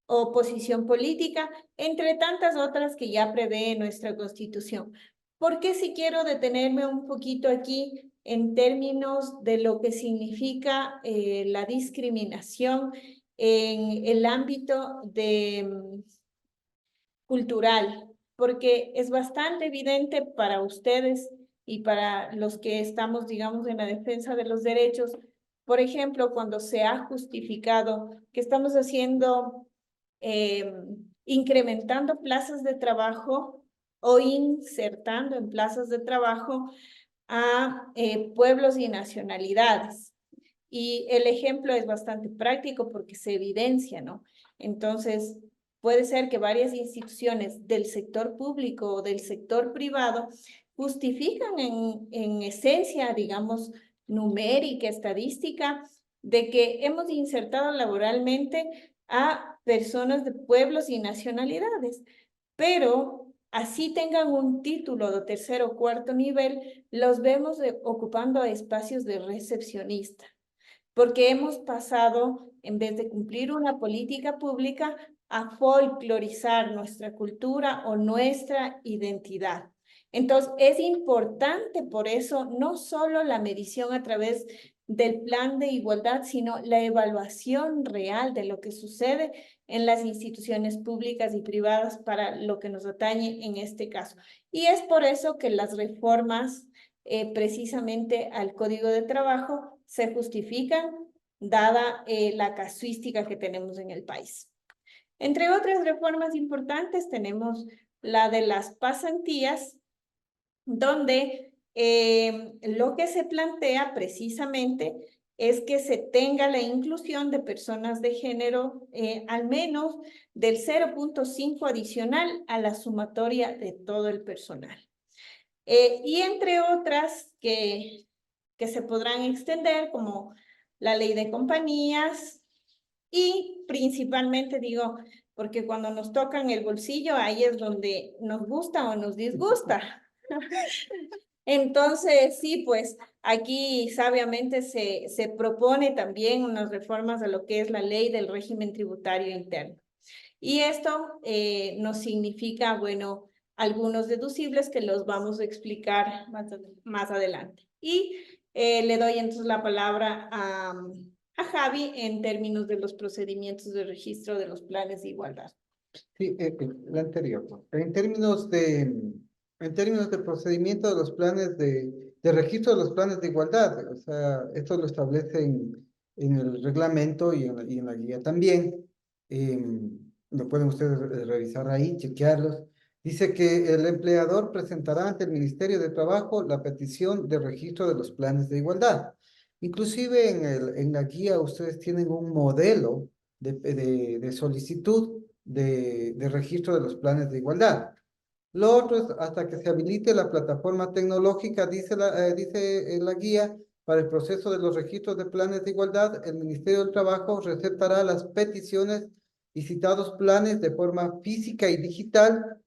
o posición política, entre tantas otras que ya prevé nuestra Constitución. ¿Por qué si quiero detenerme un poquito aquí en términos de lo que significa la discriminación en el ámbito cultural? Porque es bastante evidente para ustedes y para los que estamos, digamos, en la defensa de los derechos. Por ejemplo, cuando se ha justificado que estamos haciendo, incrementando plazas de trabajo o insertando en plazas de trabajo a pueblos y nacionalidades. Y el ejemplo es bastante práctico porque se evidencia, ¿no? Entonces, puede ser que varias instituciones del sector público o del sector privado justifican en esencia, digamos, numérica, estadística, de que hemos insertado laboralmente a personas de pueblos y nacionalidades, pero así tengan un título de tercer o cuarto nivel, los vemos ocupando espacios de recepcionista, porque hemos pasado, en vez de cumplir una política pública, a folclorizar nuestra cultura o nuestra identidad. Entonces, es importante por eso no solo la medición a través del plan de igualdad, sino la evaluación real de lo que sucede en las instituciones públicas y privadas para lo que nos atañe en este caso. Y es por eso que las reformas precisamente al Código de Trabajo se justifican dada la casuística que tenemos en el país. Entre otras reformas importantes tenemos la de las pasantías, donde lo que se plantea precisamente es que se tenga la inclusión de personas de género al menos del 0.5 adicional a la sumatoria de todo el personal. Y entre otras que se podrán extender, como la ley de compañías y principalmente digo, porque cuando nos tocan el bolsillo, ahí es donde nos gusta o nos disgusta. Entonces, sí, pues aquí sabiamente se propone también unas reformas a lo que es la ley del régimen tributario interno. Y esto nos significa, bueno, algunos deducibles que los vamos a explicar más adelante. Y le doy entonces la palabra a Javi en términos de los procedimientos de registro de los planes de igualdad. Sí, la anterior, ¿no? En términos de procedimiento de los planes de registro de los planes de igualdad, o sea, esto lo establece en el reglamento y en la guía también. Lo pueden ustedes revisar ahí, chequearlos. Dice que el empleador presentará ante el Ministerio de Trabajo la petición de registro de los planes de igualdad. Inclusive en la guía ustedes tienen un modelo de solicitud de registro de los planes de igualdad. Lo otro es hasta que se habilite la plataforma tecnológica, dice la guía, para el proceso de los registros de planes de igualdad, el Ministerio del Trabajo receptará las peticiones y citados planes de forma física y digital,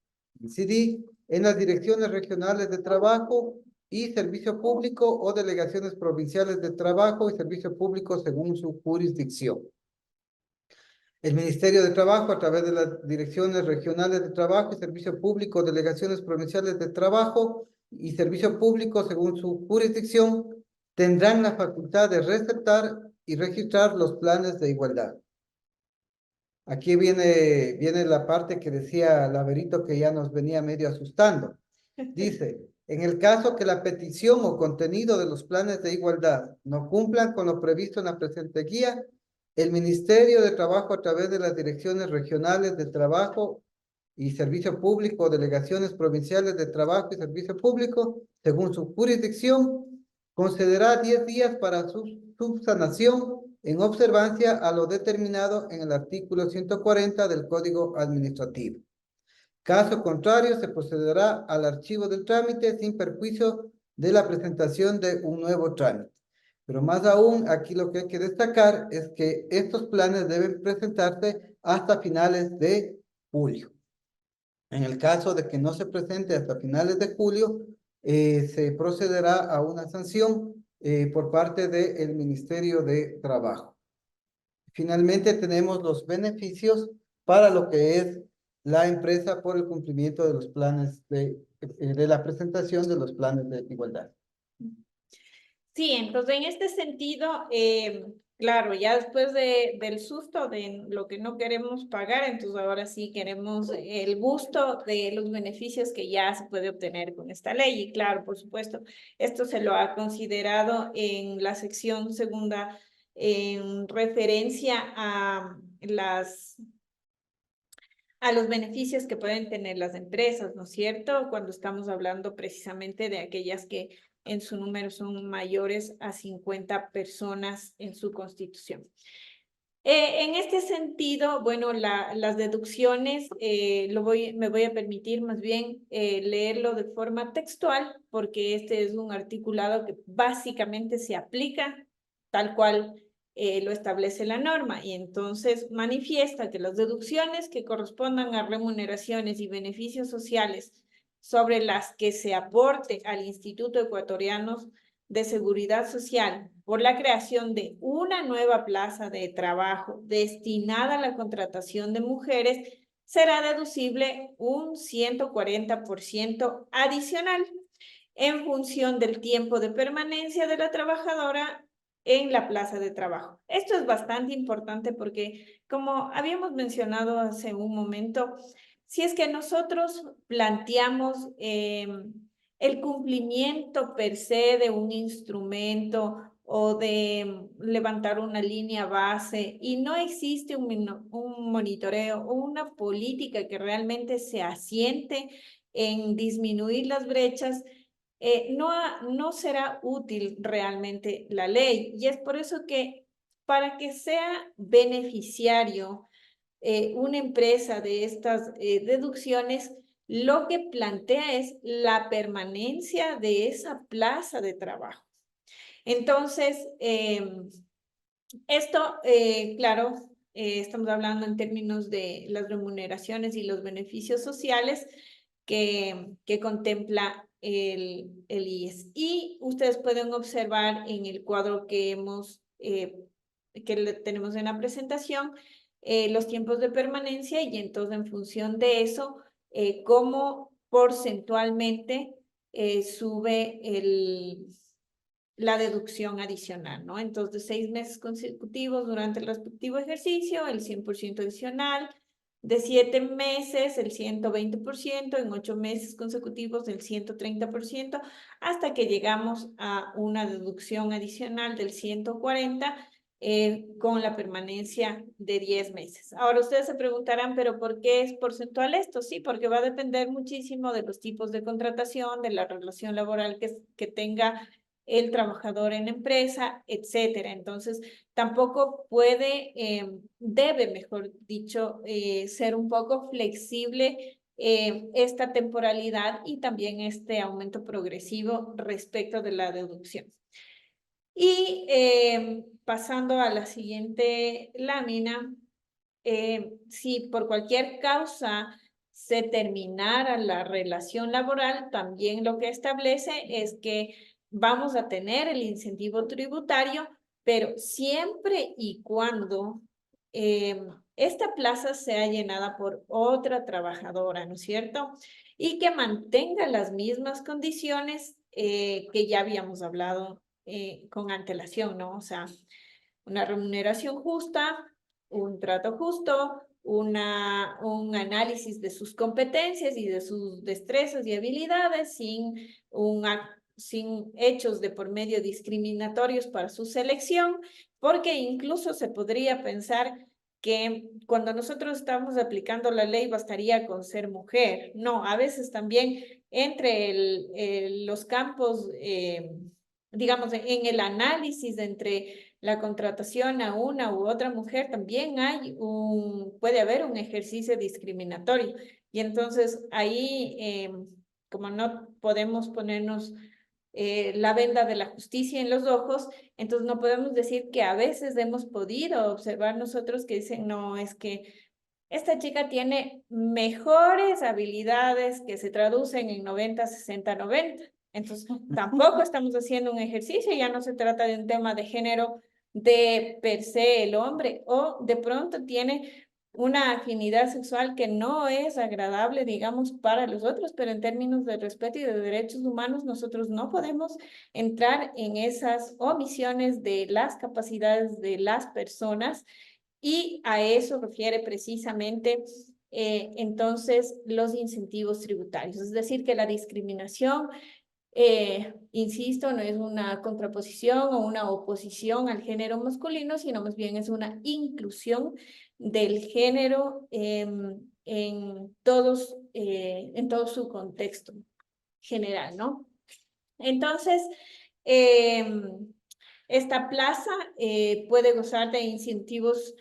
CD, en las direcciones regionales de trabajo y servicio público o delegaciones provinciales de trabajo y servicio público según su jurisdicción. El Ministerio de Trabajo, a través de las direcciones regionales de trabajo y servicio público, delegaciones provinciales de trabajo y servicio público según su jurisdicción, tendrán la facultad de receptar y registrar los planes de igualdad. Aquí viene la parte que decía Laverito que ya nos venía medio asustando. Dice, en el caso que la petición o contenido de los planes de igualdad no cumplan con lo previsto en la presente guía, el Ministerio de Trabajo, a través de las direcciones regionales de trabajo y servicio público, delegaciones provinciales de trabajo y servicio público, según su jurisdicción, concederá 10 días para su subsanación en observancia a lo determinado en el artículo 140 del Código Administrativo. Caso contrario, se procederá al archivo del trámite sin perjuicio de la presentación de un nuevo trámite. Pero más aún, aquí lo que hay que destacar es que estos planes deben presentarse hasta finales de julio. En el caso de que no se presente hasta finales de julio, se procederá a una sanción por parte del Ministerio de Trabajo. Finalmente, tenemos los beneficios para lo que es la empresa por el cumplimiento de los planes de la presentación de los planes de igualdad. Sí, entonces en este sentido, Claro, ya después del susto de lo que no queremos pagar, entonces ahora sí queremos el gusto de los beneficios que ya se puede obtener con esta ley. Y claro, por supuesto, esto se lo ha considerado en la sección segunda en referencia a los beneficios que pueden tener las empresas, ¿no es cierto? Cuando estamos hablando precisamente de aquellas que en su número son mayores a 50 personas en su constitución. En este sentido, bueno, las deducciones, me voy a permitir más bien leerlo de forma textual, porque este es un articulado que básicamente se aplica tal cual lo establece la norma, y entonces manifiesta que las deducciones que correspondan a remuneraciones y beneficios sociales sobre las que se aporte al Instituto Ecuatoriano de Seguridad Social por la creación de una nueva plaza de trabajo destinada a la contratación de mujeres, será deducible un 140% adicional en función del tiempo de permanencia de la trabajadora en la plaza de trabajo. Esto es bastante importante porque, como habíamos mencionado hace un momento, si es que nosotros planteamos el cumplimiento per se de un instrumento o de levantar una línea base y no existe un monitoreo o una política que realmente se asiente en disminuir las brechas, no será útil realmente la ley. Y es por eso que para que sea beneficiario una empresa de estas deducciones, lo que plantea es la permanencia de esa plaza de trabajo. Entonces, esto, claro, estamos hablando en términos de las remuneraciones y los beneficios sociales que contempla el IES. Y ustedes pueden observar en el cuadro que tenemos en la presentación, los tiempos de permanencia, y entonces en función de eso, cómo porcentualmente sube la deducción adicional, ¿no? Entonces, 6 meses consecutivos durante el respectivo ejercicio, el 100% adicional; de 7 meses, el 120%; en 8 meses consecutivos, el 130%, hasta que llegamos a una deducción adicional del 140%, con la permanencia de 10 meses. Ahora ustedes se preguntarán, ¿pero por qué es porcentual esto? Sí, porque va a depender muchísimo de los tipos de contratación, de la relación laboral que tenga el trabajador en empresa, etcétera. Entonces, tampoco debe, mejor dicho, ser un poco flexible esta temporalidad y también este aumento progresivo respecto de la deducción. Y pasando a la siguiente lámina, si por cualquier causa se terminara la relación laboral, también lo que establece es que vamos a tener el incentivo tributario, pero siempre y cuando esta plaza sea llenada por otra trabajadora, ¿no es cierto? Y que mantenga las mismas condiciones que ya habíamos hablado con antelación, ¿no? O sea, una remuneración justa, un trato justo, un análisis de sus competencias y de sus destrezas y habilidades sin hechos de por medio discriminatorios para su selección, porque incluso se podría pensar que cuando nosotros estamos aplicando la ley bastaría con ser mujer. No, a veces también entre los campos, digamos, en el análisis entre la contratación a una u otra mujer, también puede haber un ejercicio discriminatorio. Y entonces ahí, como no podemos ponernos la venda de la justicia en los ojos, entonces no podemos decir que a veces hemos podido observar nosotros que dicen, no, es que esta chica tiene mejores habilidades que se traducen en 90, 60, 90. Entonces, tampoco estamos haciendo un ejercicio, ya no se trata de un tema de género de per se el hombre, o de pronto tiene una afinidad sexual que no es agradable, digamos, para los otros, pero en términos de respeto y de derechos humanos, nosotros no podemos entrar en esas omisiones de las capacidades de las personas, y a eso refiere precisamente entonces los incentivos tributarios. Es decir, que la discriminación, insisto, no es una contraposición o una oposición al género masculino, sino más bien es una inclusión del género en todo su contexto general, ¿no? Entonces, esta plaza puede gozar de incentivos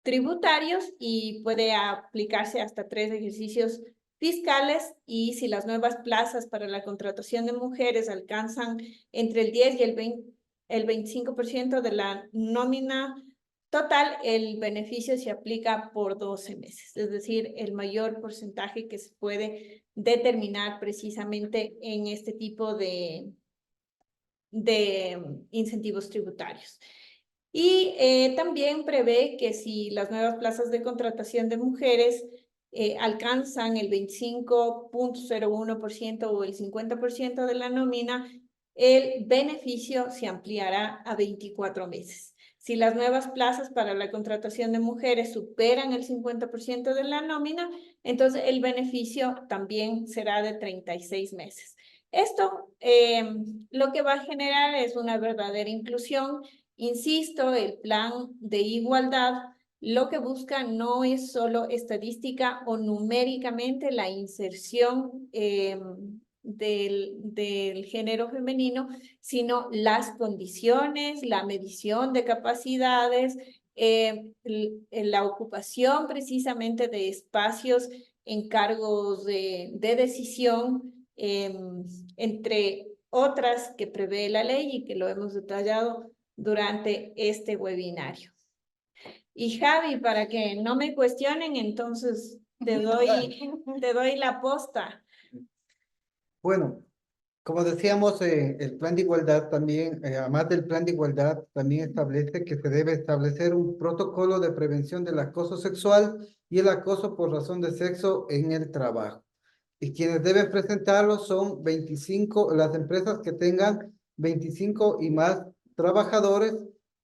tributarios y puede aplicarse hasta 3 ejercicios fiscales, y si las nuevas plazas para la contratación de mujeres alcanzan entre el 10 y el 25% de la nómina total, el beneficio se aplica por 12 meses, es decir, el mayor porcentaje que se puede determinar precisamente en este tipo de incentivos tributarios. Y también prevé que si las nuevas plazas de contratación de mujeres alcanzan el 25.01% o el 50% de la nómina, el beneficio se ampliará a 24 meses. Si las nuevas plazas para la contratación de mujeres superan el 50% de la nómina, entonces el beneficio también será de 36 meses. Esto lo que va a generar es una verdadera inclusión. Insisto, el plan de igualdad lo que busca no es solo estadística o numéricamente la inserción del género femenino, sino las condiciones, la medición de capacidades, la ocupación precisamente de espacios en cargos de decisión, entre otras que prevé la ley y que lo hemos detallado durante este webinario. Y Javi, para que no me cuestionen, entonces te doy la posta. Bueno, como decíamos, el plan de igualdad también, además del plan de igualdad, también establece que se debe establecer un protocolo de prevención del acoso sexual y el acoso por razón de sexo en el trabajo. Y quienes deben presentarlo son 25, las empresas que tengan 25 y más trabajadores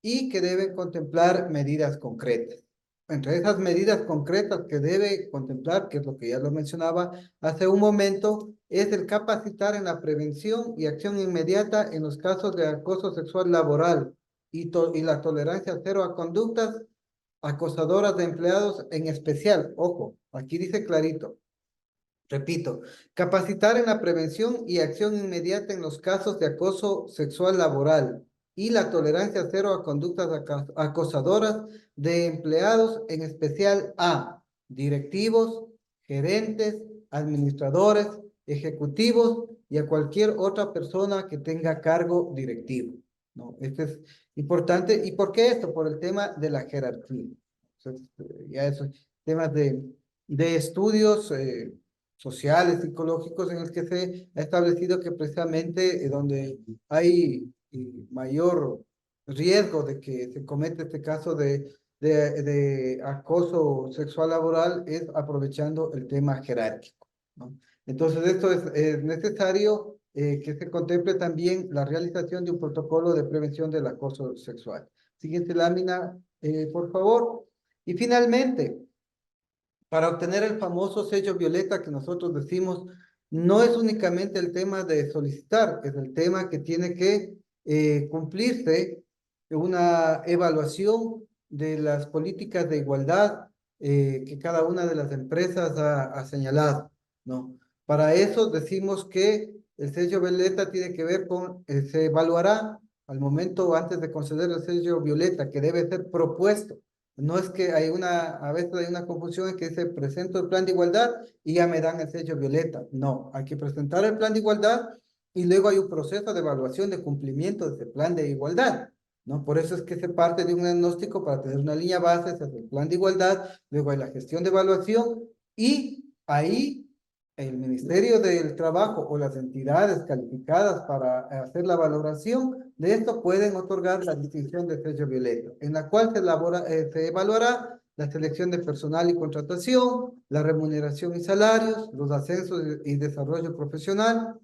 y que deben contemplar medidas concretas. Entre esas medidas concretas que debe contemplar, que es lo que ya lo mencionaba hace un momento, es el capacitar en la prevención y acción inmediata en los casos de acoso sexual laboral y la tolerancia cero a conductas acosadoras de empleados en especial. Ojo, aquí dice clarito. Repito, capacitar en la prevención y acción inmediata en los casos de acoso sexual laboral y la tolerancia cero a conductas acosadoras de empleados, en especial a directivos, gerentes, administradores, ejecutivos y a cualquier otra persona que tenga cargo directivo, ¿no? Esto es importante. ¿Y por qué esto? Por el tema de la jerarquía. Entonces, ya esos temas de estudios sociales, psicológicos, en el que se ha establecido que precisamente donde hay mayor riesgo de que se cometa este caso de acoso sexual laboral es aprovechando el tema jerárquico, ¿no? Entonces, esto es necesario que se contemple también la realización de un protocolo de prevención del acoso sexual. Siguiente lámina, por favor. Y finalmente, para obtener el famoso sello violeta que nosotros decimos, no es únicamente el tema de solicitar, es el tema que tiene que cumplirse una evaluación de las políticas de igualdad que cada una de las empresas ha señalado, ¿no? Para eso decimos que el sello violeta tiene que ver con, se evaluará al momento antes de conceder el sello violeta, que debe ser propuesto. No es que a veces hay una confusión en que dice presento el plan de igualdad y ya me dan el sello violeta. No, hay que presentar el plan de igualdad y luego hay un proceso de evaluación de cumplimiento de ese plan de igualdad, ¿no? Por eso es que se parte de un diagnóstico para tener una línea base, se hace el plan de igualdad, luego hay la gestión de evaluación y ahí el Ministerio del Trabajo o las entidades calificadas para hacer la valoración de esto pueden otorgar la distinción de sello violeta, en la cual se evaluará la selección de personal y contratación, la remuneración y salarios, los ascensos y desarrollo profesional,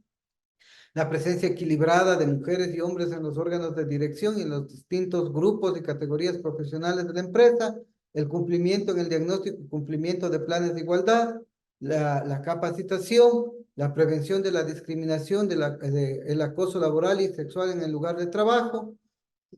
la presencia equilibrada de mujeres y hombres en los órganos de dirección y en los distintos grupos y categorías profesionales de la empresa, el cumplimiento en el diagnóstico y cumplimiento de planes de igualdad, la capacitación, la prevención de la discriminación, el acoso laboral y sexual en el lugar de trabajo,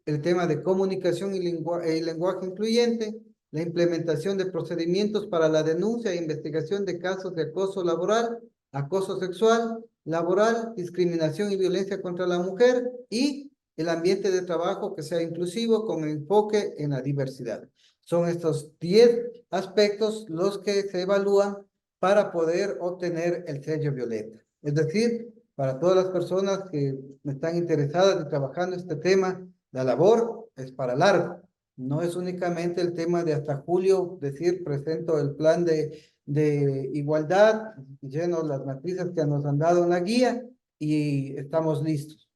el tema de comunicación y lenguaje incluyente, la implementación de procedimientos para la denuncia e investigación de casos de acoso laboral, acoso sexual, laboral, discriminación y violencia contra la mujer y el ambiente de trabajo que sea inclusivo con enfoque en la diversidad. Son estos 10 aspectos los que se evalúan para poder obtener el sello violeta. Es decir, para todas las personas que están interesadas en trabajando este tema, la labor es para largo. No es únicamente el tema de hasta julio decir presento el plan de igualdad, lleno las matrices que nos han dado en la guía y estamos listos.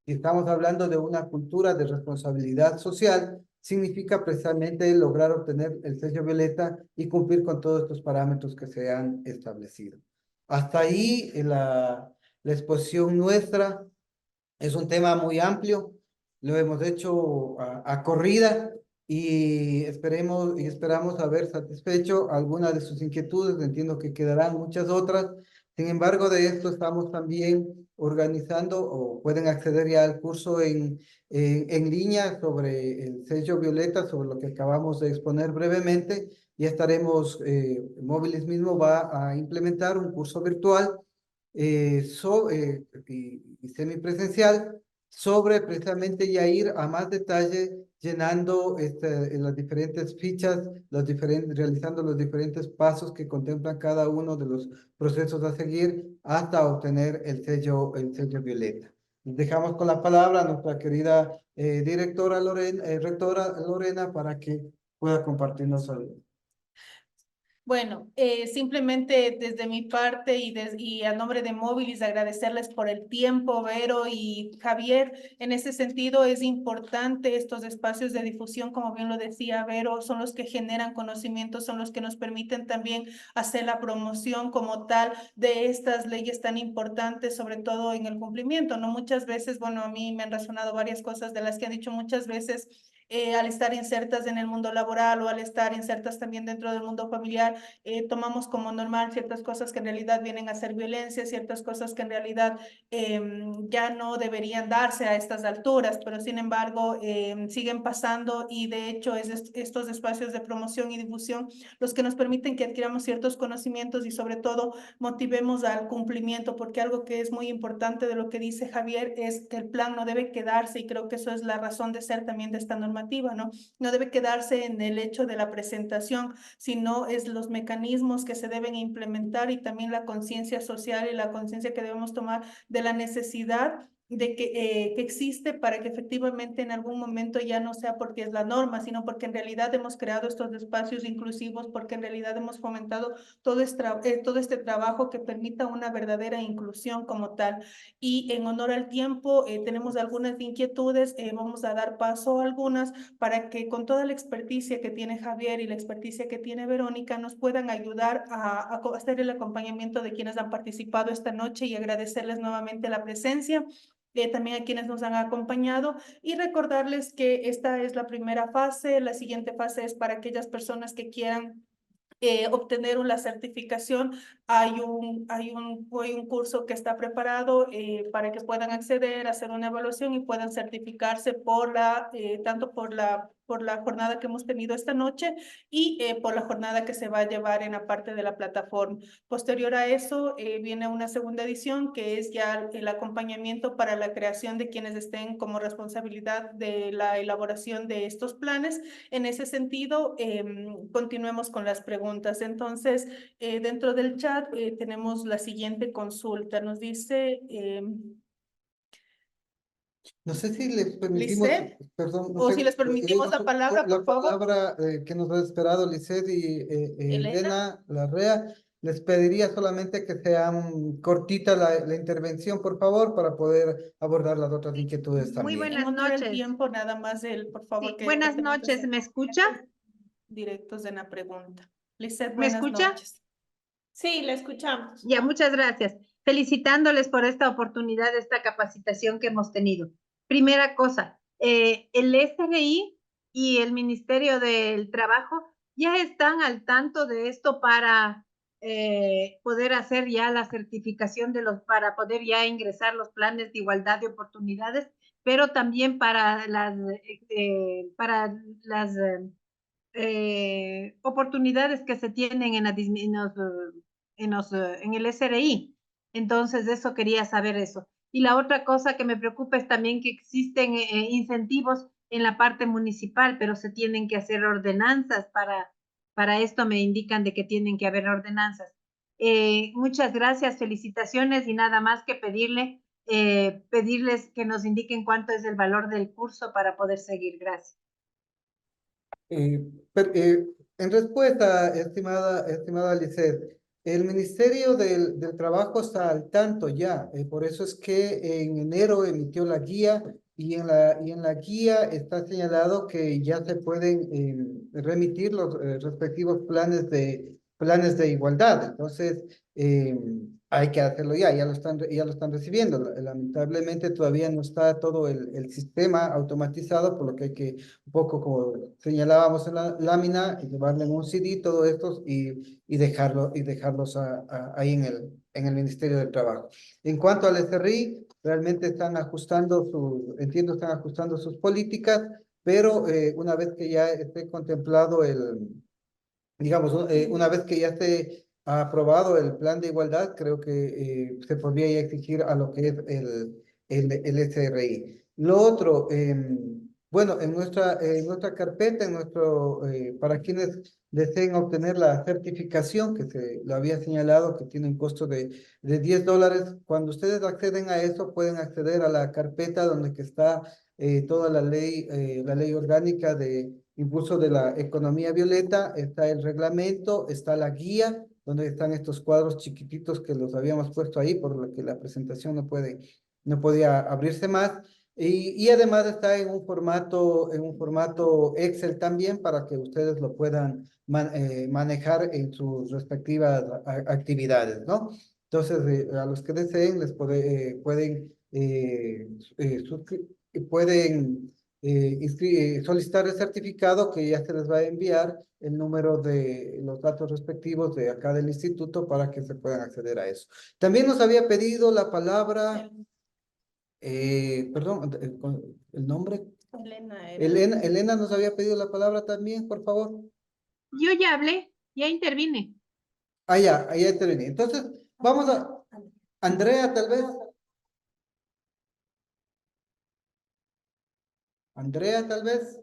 Si estamos hablando de una cultura de responsabilidad social, significa precisamente lograr obtener el sello violeta y cumplir con todos estos parámetros que se han establecido. Hasta ahí la exposición nuestra. Es un tema muy amplio, lo hemos hecho a corrida y esperamos haber satisfecho algunas de sus inquietudes. Entiendo que quedarán muchas otras. Sin embargo, de esto estamos también organizando o pueden acceder ya al curso en línea sobre el sello violeta, sobre lo que acabamos de exponer brevemente. Y estaremos, Mobilis mismo va a implementar un curso virtual y semipresencial sobre precisamente ya ir a más detalle llenando las diferentes fichas, realizando los diferentes pasos que contemplan cada uno de los procesos a seguir hasta obtener el sello violeta. Dejamos con la palabra a nuestra querida rectora Lorena para que pueda compartirnos algo. Bueno, simplemente desde mi parte y a nombre de Mobilis agradecerles por el tiempo, Vero y Javier. En ese sentido es importante estos espacios de difusión, como bien lo decía Vero, son los que generan conocimiento, son los que nos permiten también hacer la promoción como tal de estas leyes tan importantes, sobre todo en el cumplimiento, ¿no? Muchas veces, bueno, a mí me han resonado varias cosas de las que han dicho muchas veces. Al estar insertas en el mundo laboral o al estar insertas también dentro del mundo familiar, tomamos como normal ciertas cosas que en realidad vienen a ser violencia, ciertas cosas que en realidad ya no deberían darse a estas alturas, pero sin embargo siguen pasando y de hecho estos espacios de promoción y difusión los que nos permiten que adquiramos ciertos conocimientos y sobre todo motivemos al cumplimiento, porque algo que es muy importante de lo que dice Javier es que el plan no debe quedarse, y creo que eso es la razón de ser también de esta normativa, ¿no? No debe quedarse en el hecho de la presentación, sino es los mecanismos que se deben implementar y también la conciencia social y la conciencia que debemos tomar de la necesidad de que existe para que efectivamente en algún momento ya no sea porque es la norma, sino porque en realidad hemos creado estos espacios inclusivos, porque en realidad hemos fomentado todo este trabajo que permita una verdadera inclusión como tal. Y en honor al tiempo, tenemos algunas inquietudes, vamos a dar paso a algunas para que con toda la experticia que tiene Javier y la experticia que tiene Verónica nos puedan ayudar a hacer el acompañamiento de quienes han participado esta noche y agradecerles nuevamente la presencia. También a quienes nos han acompañado y recordarles que esta es la primera fase. La siguiente fase es para aquellas personas que quieran obtener una certificación. Hay un curso que está preparado para que puedan acceder, hacer una evaluación y puedan certificarse tanto por la jornada que hemos tenido esta noche y por la jornada que se va a llevar en la parte de la plataforma. Posterior a eso viene una segunda edición que es ya el acompañamiento para la creación de quienes estén como responsabilidad de la elaboración de estos planes. En ese sentido, continuemos con las preguntas. Entonces, dentro del chat tenemos la siguiente consulta. Nos dice... No sé si les permitimos, Lisset, perdón, no o sé, si les permitimos la palabra, por favor. palabra que nos ha esperado Lisset y Elena Larrea. Les pediría solamente que sean cortita la intervención, por favor, para poder abordar las otras inquietudes Muy también. buenas En honor al noches. tiempo, nada más por favor. Sí, buenas noches, ¿me escucha? directos en la pregunta. Lizeth, ¿Me buenas escucha? noches. Sí, la escuchamos. Ya, muchas gracias. Felicitándoles por esta oportunidad, esta capacitación que hemos tenido. Primera cosa, el SRI y el Ministerio del Trabajo ya están al tanto de esto para poder hacer ya la certificación para poder ya ingresar los planes de igualdad de oportunidades, pero también para las oportunidades que se tienen en el SRI. Entonces, eso quería saber eso. Y la otra cosa que me preocupa es también que existen incentivos en la parte municipal, pero se tienen que hacer ordenanzas para esto me indican de que tienen que haber ordenanzas. Muchas gracias, felicitaciones y nada más que pedirles que nos indiquen cuánto es el valor del curso para poder seguir. Gracias. Eh, en respuesta, estimada Lisset, el Ministerio del Trabajo está al tanto ya, por eso es que en enero emitió la guía y en la guía está señalado que ya se pueden remitir los respectivos planes de igualdad. Entonces, hay que hacerlo ya lo están recibiendo. Lamentablemente todavía no está todo el sistema automatizado, por lo que hay que un poco como señalábamos en la lámina, llevarle en un CD todo esto y dejarlos ahí en el Ministerio del Trabajo. En cuanto al SRI, realmente están están ajustando sus políticas, pero una vez que ya esté contemplado digamos, una vez que ya esté aprobado el plan de igualdad, creo que se podría ya exigir a lo que es el SRI. Lo otro, bueno, en nuestra carpeta, para quienes deseen obtener la certificación, que se lo había señalado, que tiene un costo de $10, cuando ustedes acceden a eso, pueden acceder a la carpeta donde que está toda la ley orgánica de impulso de la economía violeta, está el reglamento, está la guía, donde están estos cuadros chiquititos que los habíamos puesto ahí, por lo que la presentación no podía abrirse más. Y además está en un formato Excel también para que ustedes lo puedan manejar en sus respectivas actividades, ¿no? Entonces, a los que deseen, pueden solicitar el certificado que ya se les va a enviar el número de los datos respectivos de acá del instituto para que se puedan acceder a eso. También nos había pedido la palabra, perdón, el nombre. Elena, Elena nos había pedido la palabra también, por favor. Yo ya hablé, ya intervine. Ya terminé. Entonces, vamos a Andrea, tal vez. Andrea, tal vez.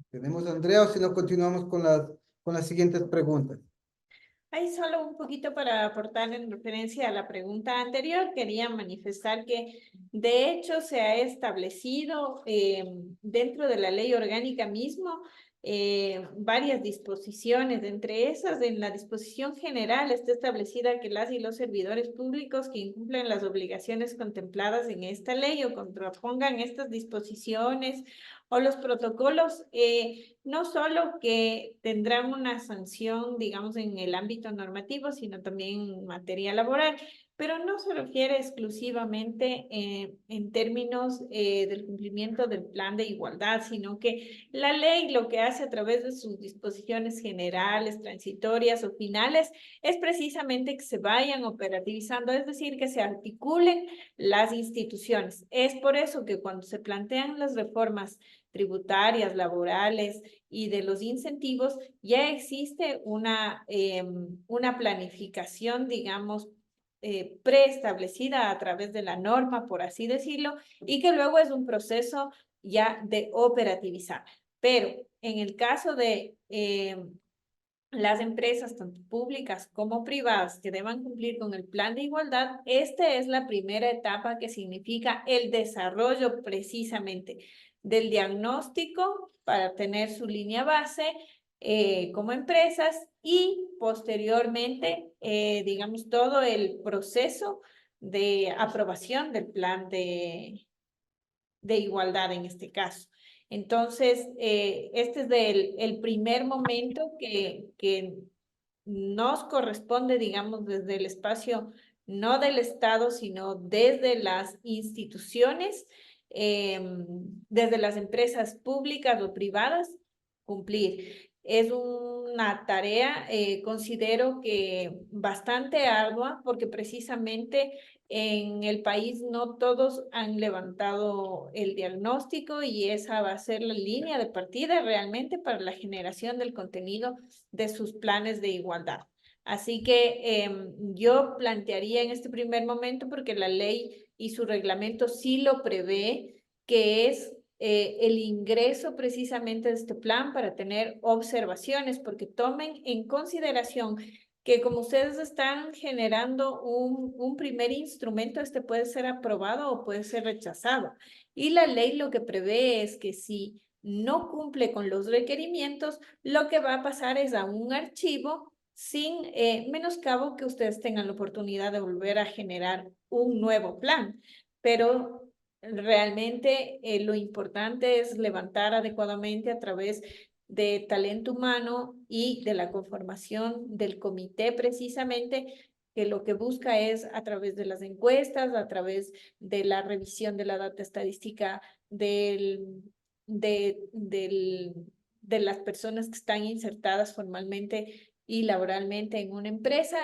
Tenemos a Andrea o si no continuamos con las siguientes preguntas. Ahí solo un poquito para aportar en referencia a la pregunta anterior, quería manifestar que de hecho se ha establecido dentro de la ley orgánica mismo varias disposiciones, entre esas en la disposición general está establecida que las y los servidores públicos que incumplen las obligaciones contempladas en esta ley o contrapongan estas disposiciones o los protocolos, no solo que tendrán una sanción, digamos, en el ámbito normativo, sino también en materia laboral, pero no se refiere exclusivamente en términos del cumplimiento del plan de igualdad, sino que la ley lo que hace a través de sus disposiciones generales, transitorias o finales, es precisamente que se vayan operativizando, es decir, que se articulen las instituciones. Es por eso que cuando se plantean las reformas tributarias, laborales y de los incentivos, ya existe una planificación, digamos, preestablecida a través de la norma, por así decirlo, y que luego es un proceso ya de operativizar. Pero en el caso de las empresas, tanto públicas como privadas, que deban cumplir con el plan de igualdad, esta es la primera etapa que significa el desarrollo precisamente del diagnóstico para tener su línea base como empresas y posteriormente, digamos, todo el proceso de aprobación del plan de igualdad en este caso. Entonces, este es el primer momento que nos corresponde, digamos, desde el espacio, no del Estado, sino desde las instituciones, desde las empresas públicas o privadas, cumplir. Es una tarea, considero que bastante ardua, porque precisamente en el país no todos han levantado el diagnóstico y esa va a ser la línea de partida realmente para la generación del contenido de sus planes de igualdad. Así que yo plantearía en este primer momento, porque la ley y su reglamento sí lo prevé, que es el ingreso precisamente de este plan para tener observaciones, porque tomen en consideración que como ustedes están generando un primer instrumento, este puede ser aprobado o puede ser rechazado. Y la ley lo que prevé es que si no cumple con los requerimientos, lo que va a pasar es a un archivo sin menoscabo que ustedes tengan la oportunidad de volver a generar un nuevo plan. Pero realmente lo importante es levantar adecuadamente a través de talento humano y de la conformación del comité precisamente, que lo que busca es a través de las encuestas, a través de la revisión de la data estadística de las personas que están insertadas formalmente y laboralmente en una empresa,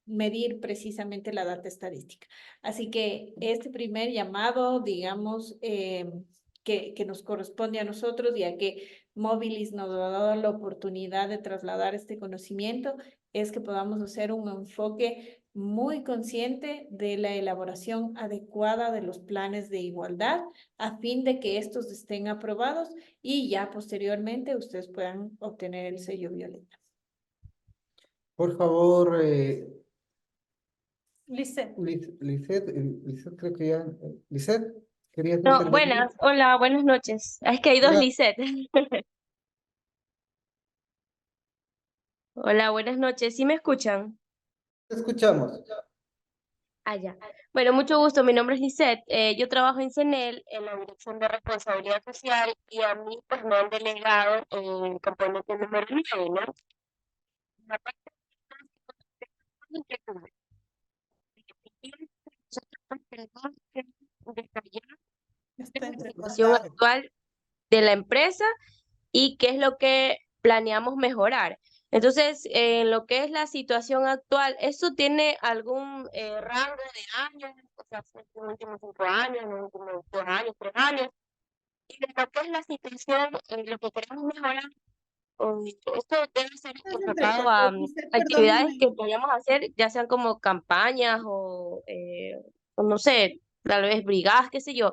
medir precisamente la data estadística. Así que este primer llamado, digamos, que nos corresponde a nosotros, ya que Mobilis nos ha dado la oportunidad de trasladar este conocimiento, es que podamos hacer un enfoque muy consciente de la elaboración adecuada de los planes de igualdad a fin de que estos estén aprobados y ya posteriormente ustedes puedan obtener el sello violeta. Por favor, Lisset. Lisset, creo que ya. Lisset, ¿querías No, intervenir? buenas, hola, buenas noches. Es que hay dos Hola, Lisette. Hola, buenas noches. ¿Sí me escuchan? te escuchamos. Ah, ya. Bueno, mucho gusto. Mi nombre es Lisette. Yo trabajo en CENEL, en la Dirección de Responsabilidad Social, y a mí pues me han delegado el componente número 9, ¿no? La parte de inquietudes. Nosotros pues tenemos que desarrollar Está la situación entrecortado. actual de la empresa y qué es lo que planeamos mejorar. Entonces, en lo que es la situación actual, ¿esto tiene algún rango de años? O sea, ¿fue en los últimos 5 años, en los últimos 2 años, 3 años? Y de lo que es la situación, lo que queremos mejorar, esto debe ser Está enfocado a entrecortado. Lisset, actividades perdóname. que podamos hacer, ya sean como campañas o no sé, tal vez brigadas, qué sé yo.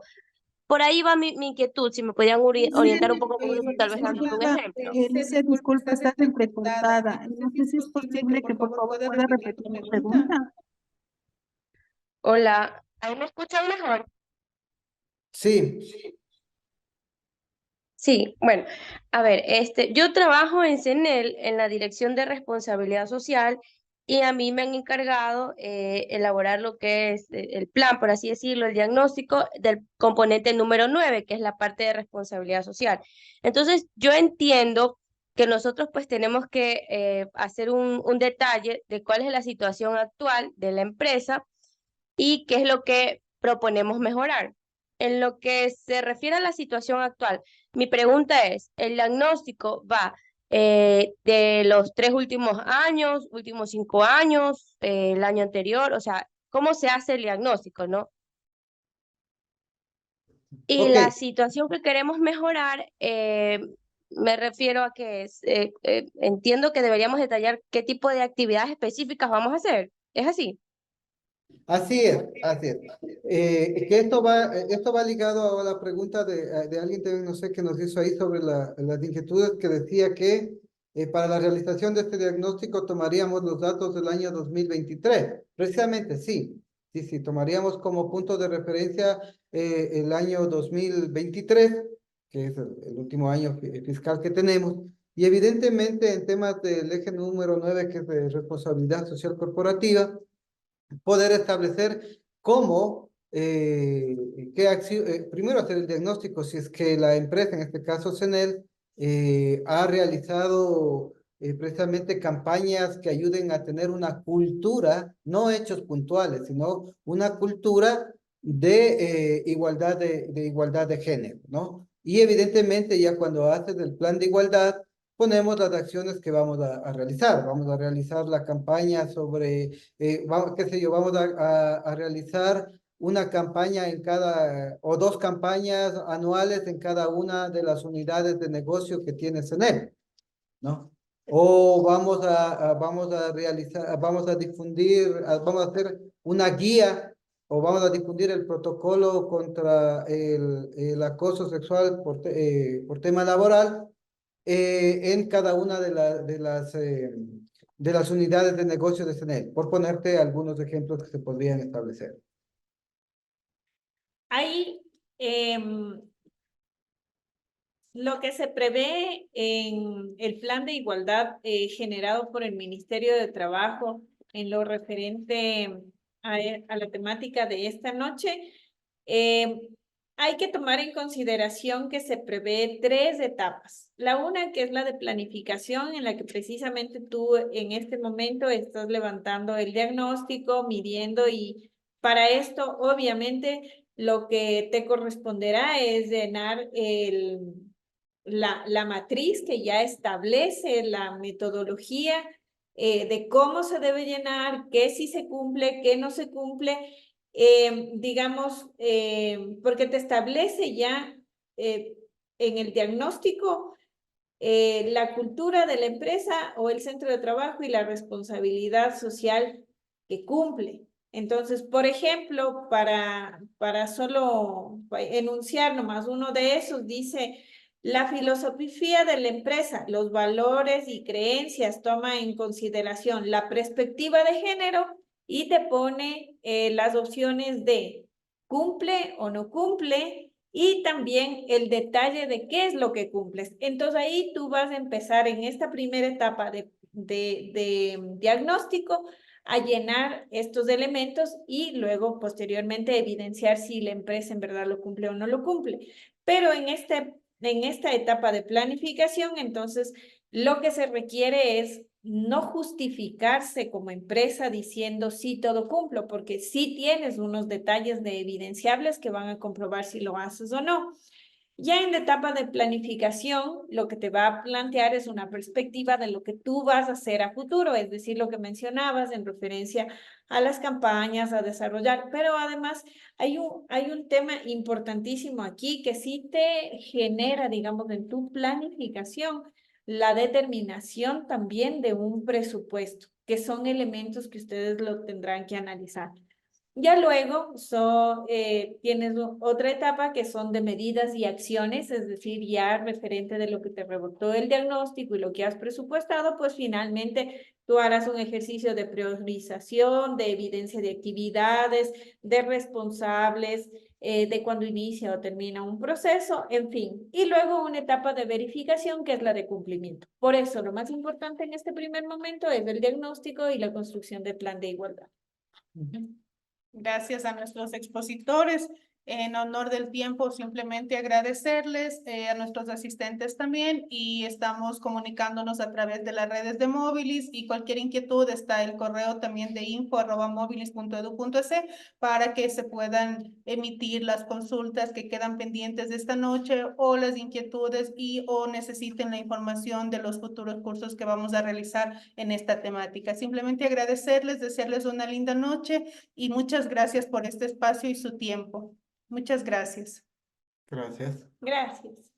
Por ahí va mi inquietud, si me podían orientar un poco con eso, tal vez dando un Disculpa, ejemplo. Lisset, disculpa, estás entrecortada. No sé si es posible que por favor pueda repetir mi pregunta. Hola, ¿ahí me escuchan mejor? Sí, Sí, bueno, a ver, yo trabajo en CENEL, en la Dirección de Responsabilidad Social, y a mí me han encargado elaborar lo que es el plan, por así decirlo, el diagnóstico del componente número 9, que es la parte de responsabilidad social. Entonces, yo entiendo que nosotros pues tenemos que hacer un detalle de cuál es la situación actual de la empresa y qué es lo que proponemos mejorar. En lo que se refiere a la situación actual, mi pregunta es, ¿el diagnóstico va de los 3 últimos años, últimos 5 años, el año anterior? O sea, ¿cómo se hace el diagnóstico, no? Y ok. la situación que queremos mejorar, me refiero a que entiendo que deberíamos detallar qué tipo de actividades específicas vamos a hacer. ¿Es así? Así es, así es. Que esto va ligado a la pregunta de alguien, no sé, que nos hizo ahí sobre las inquietudes, que decía que para la realización de este diagnóstico tomaríamos los datos del año 2023. Precisamente, sí, sí, tomaríamos como punto de referencia el año 2023, que es el último año fiscal que tenemos. Y evidentemente en temas del eje número 9, que es de responsabilidad social corporativa, poder establecer cómo primero hacer el diagnóstico si es que la empresa, en este caso CENEL, ha realizado precisamente campañas que ayuden a tener una cultura, no hechos puntuales, sino una cultura de igualdad de género, ¿no? Y evidentemente ya cuando haces el plan de igualdad, ponemos las acciones que vamos a realizar. Vamos a realizar la campaña sobre, qué sé yo, vamos a realizar una campaña en cada, o dos campañas anuales en cada una de las unidades de negocio que tiene CENEL, ¿no? O vamos a realizar, vamos a difundir, vamos a hacer una guía o vamos a difundir el protocolo contra el acoso sexual por tema laboral en cada una de las unidades de negocio de CENEL, por ponerte algunos ejemplos que se podrían establecer. Hay lo que se prevé en el plan de igualdad generado por el Ministerio de Trabajo en lo referente a la temática de esta noche, hay que tomar en consideración que se prevé 3 etapas. La una, que es la de planificación, en la que precisamente tú en este momento estás levantando el diagnóstico, midiendo, y para esto obviamente lo que te corresponderá es llenar la matriz que ya establece la metodología de cómo se debe llenar, qué sí se cumple, qué no se cumple, digamos, porque te establece ya en el diagnóstico la cultura de la empresa o el centro de trabajo y la responsabilidad social que cumple. Entonces, por ejemplo, para solo enunciar nomás uno de esos, dice: la filosofía de la empresa, los valores y creencias toma en consideración la perspectiva de género y te pone las opciones de cumple o no cumple, y también el detalle de qué es lo que cumples. Entonces ahí tú vas a empezar en esta primera etapa de diagnóstico a llenar estos elementos y luego posteriormente evidenciar si la empresa en verdad lo cumple o no lo cumple. Pero en esta etapa de planificación, entonces, lo que se requiere es no justificarse como empresa diciendo sí, todo cumplo, porque sí tienes unos detalles de evidenciables que van a comprobar si lo haces o no. Ya en la etapa de planificación, lo que te va a plantear es una perspectiva de lo que tú vas a hacer a futuro, es decir, lo que mencionabas en referencia a las campañas a desarrollar, pero además hay un tema importantísimo aquí que sí te genera, digamos, en tu planificación, la determinación también de un presupuesto, que son elementos que ustedes lo tendrán que analizar. Ya luego tienes otra etapa que son de medidas y acciones, es decir, ya referente de lo que te rebotó el diagnóstico y lo que has presupuestado, pues finalmente tú harás un ejercicio de priorización, de evidencia de actividades, de responsables, de cuando inicia o termina un proceso, en fin. Y luego una etapa de verificación que es la de cumplimiento. Por eso lo más importante en este primer momento es el diagnóstico y la construcción del plan de igualdad. Gracias a nuestros expositores. En honor del tiempo, simplemente agradecerles a nuestros asistentes también, y estamos comunicándonos a través de las redes de Mobilis, y cualquier inquietud está el correo también de info@mobilis.edu.es para que se puedan emitir las consultas que quedan pendientes de esta noche o las inquietudes o necesiten la información de los futuros cursos que vamos a realizar en esta temática. Simplemente agradecerles, desearles una linda noche y muchas gracias por este espacio y su tiempo. Muchas gracias. Gracias. Gracias.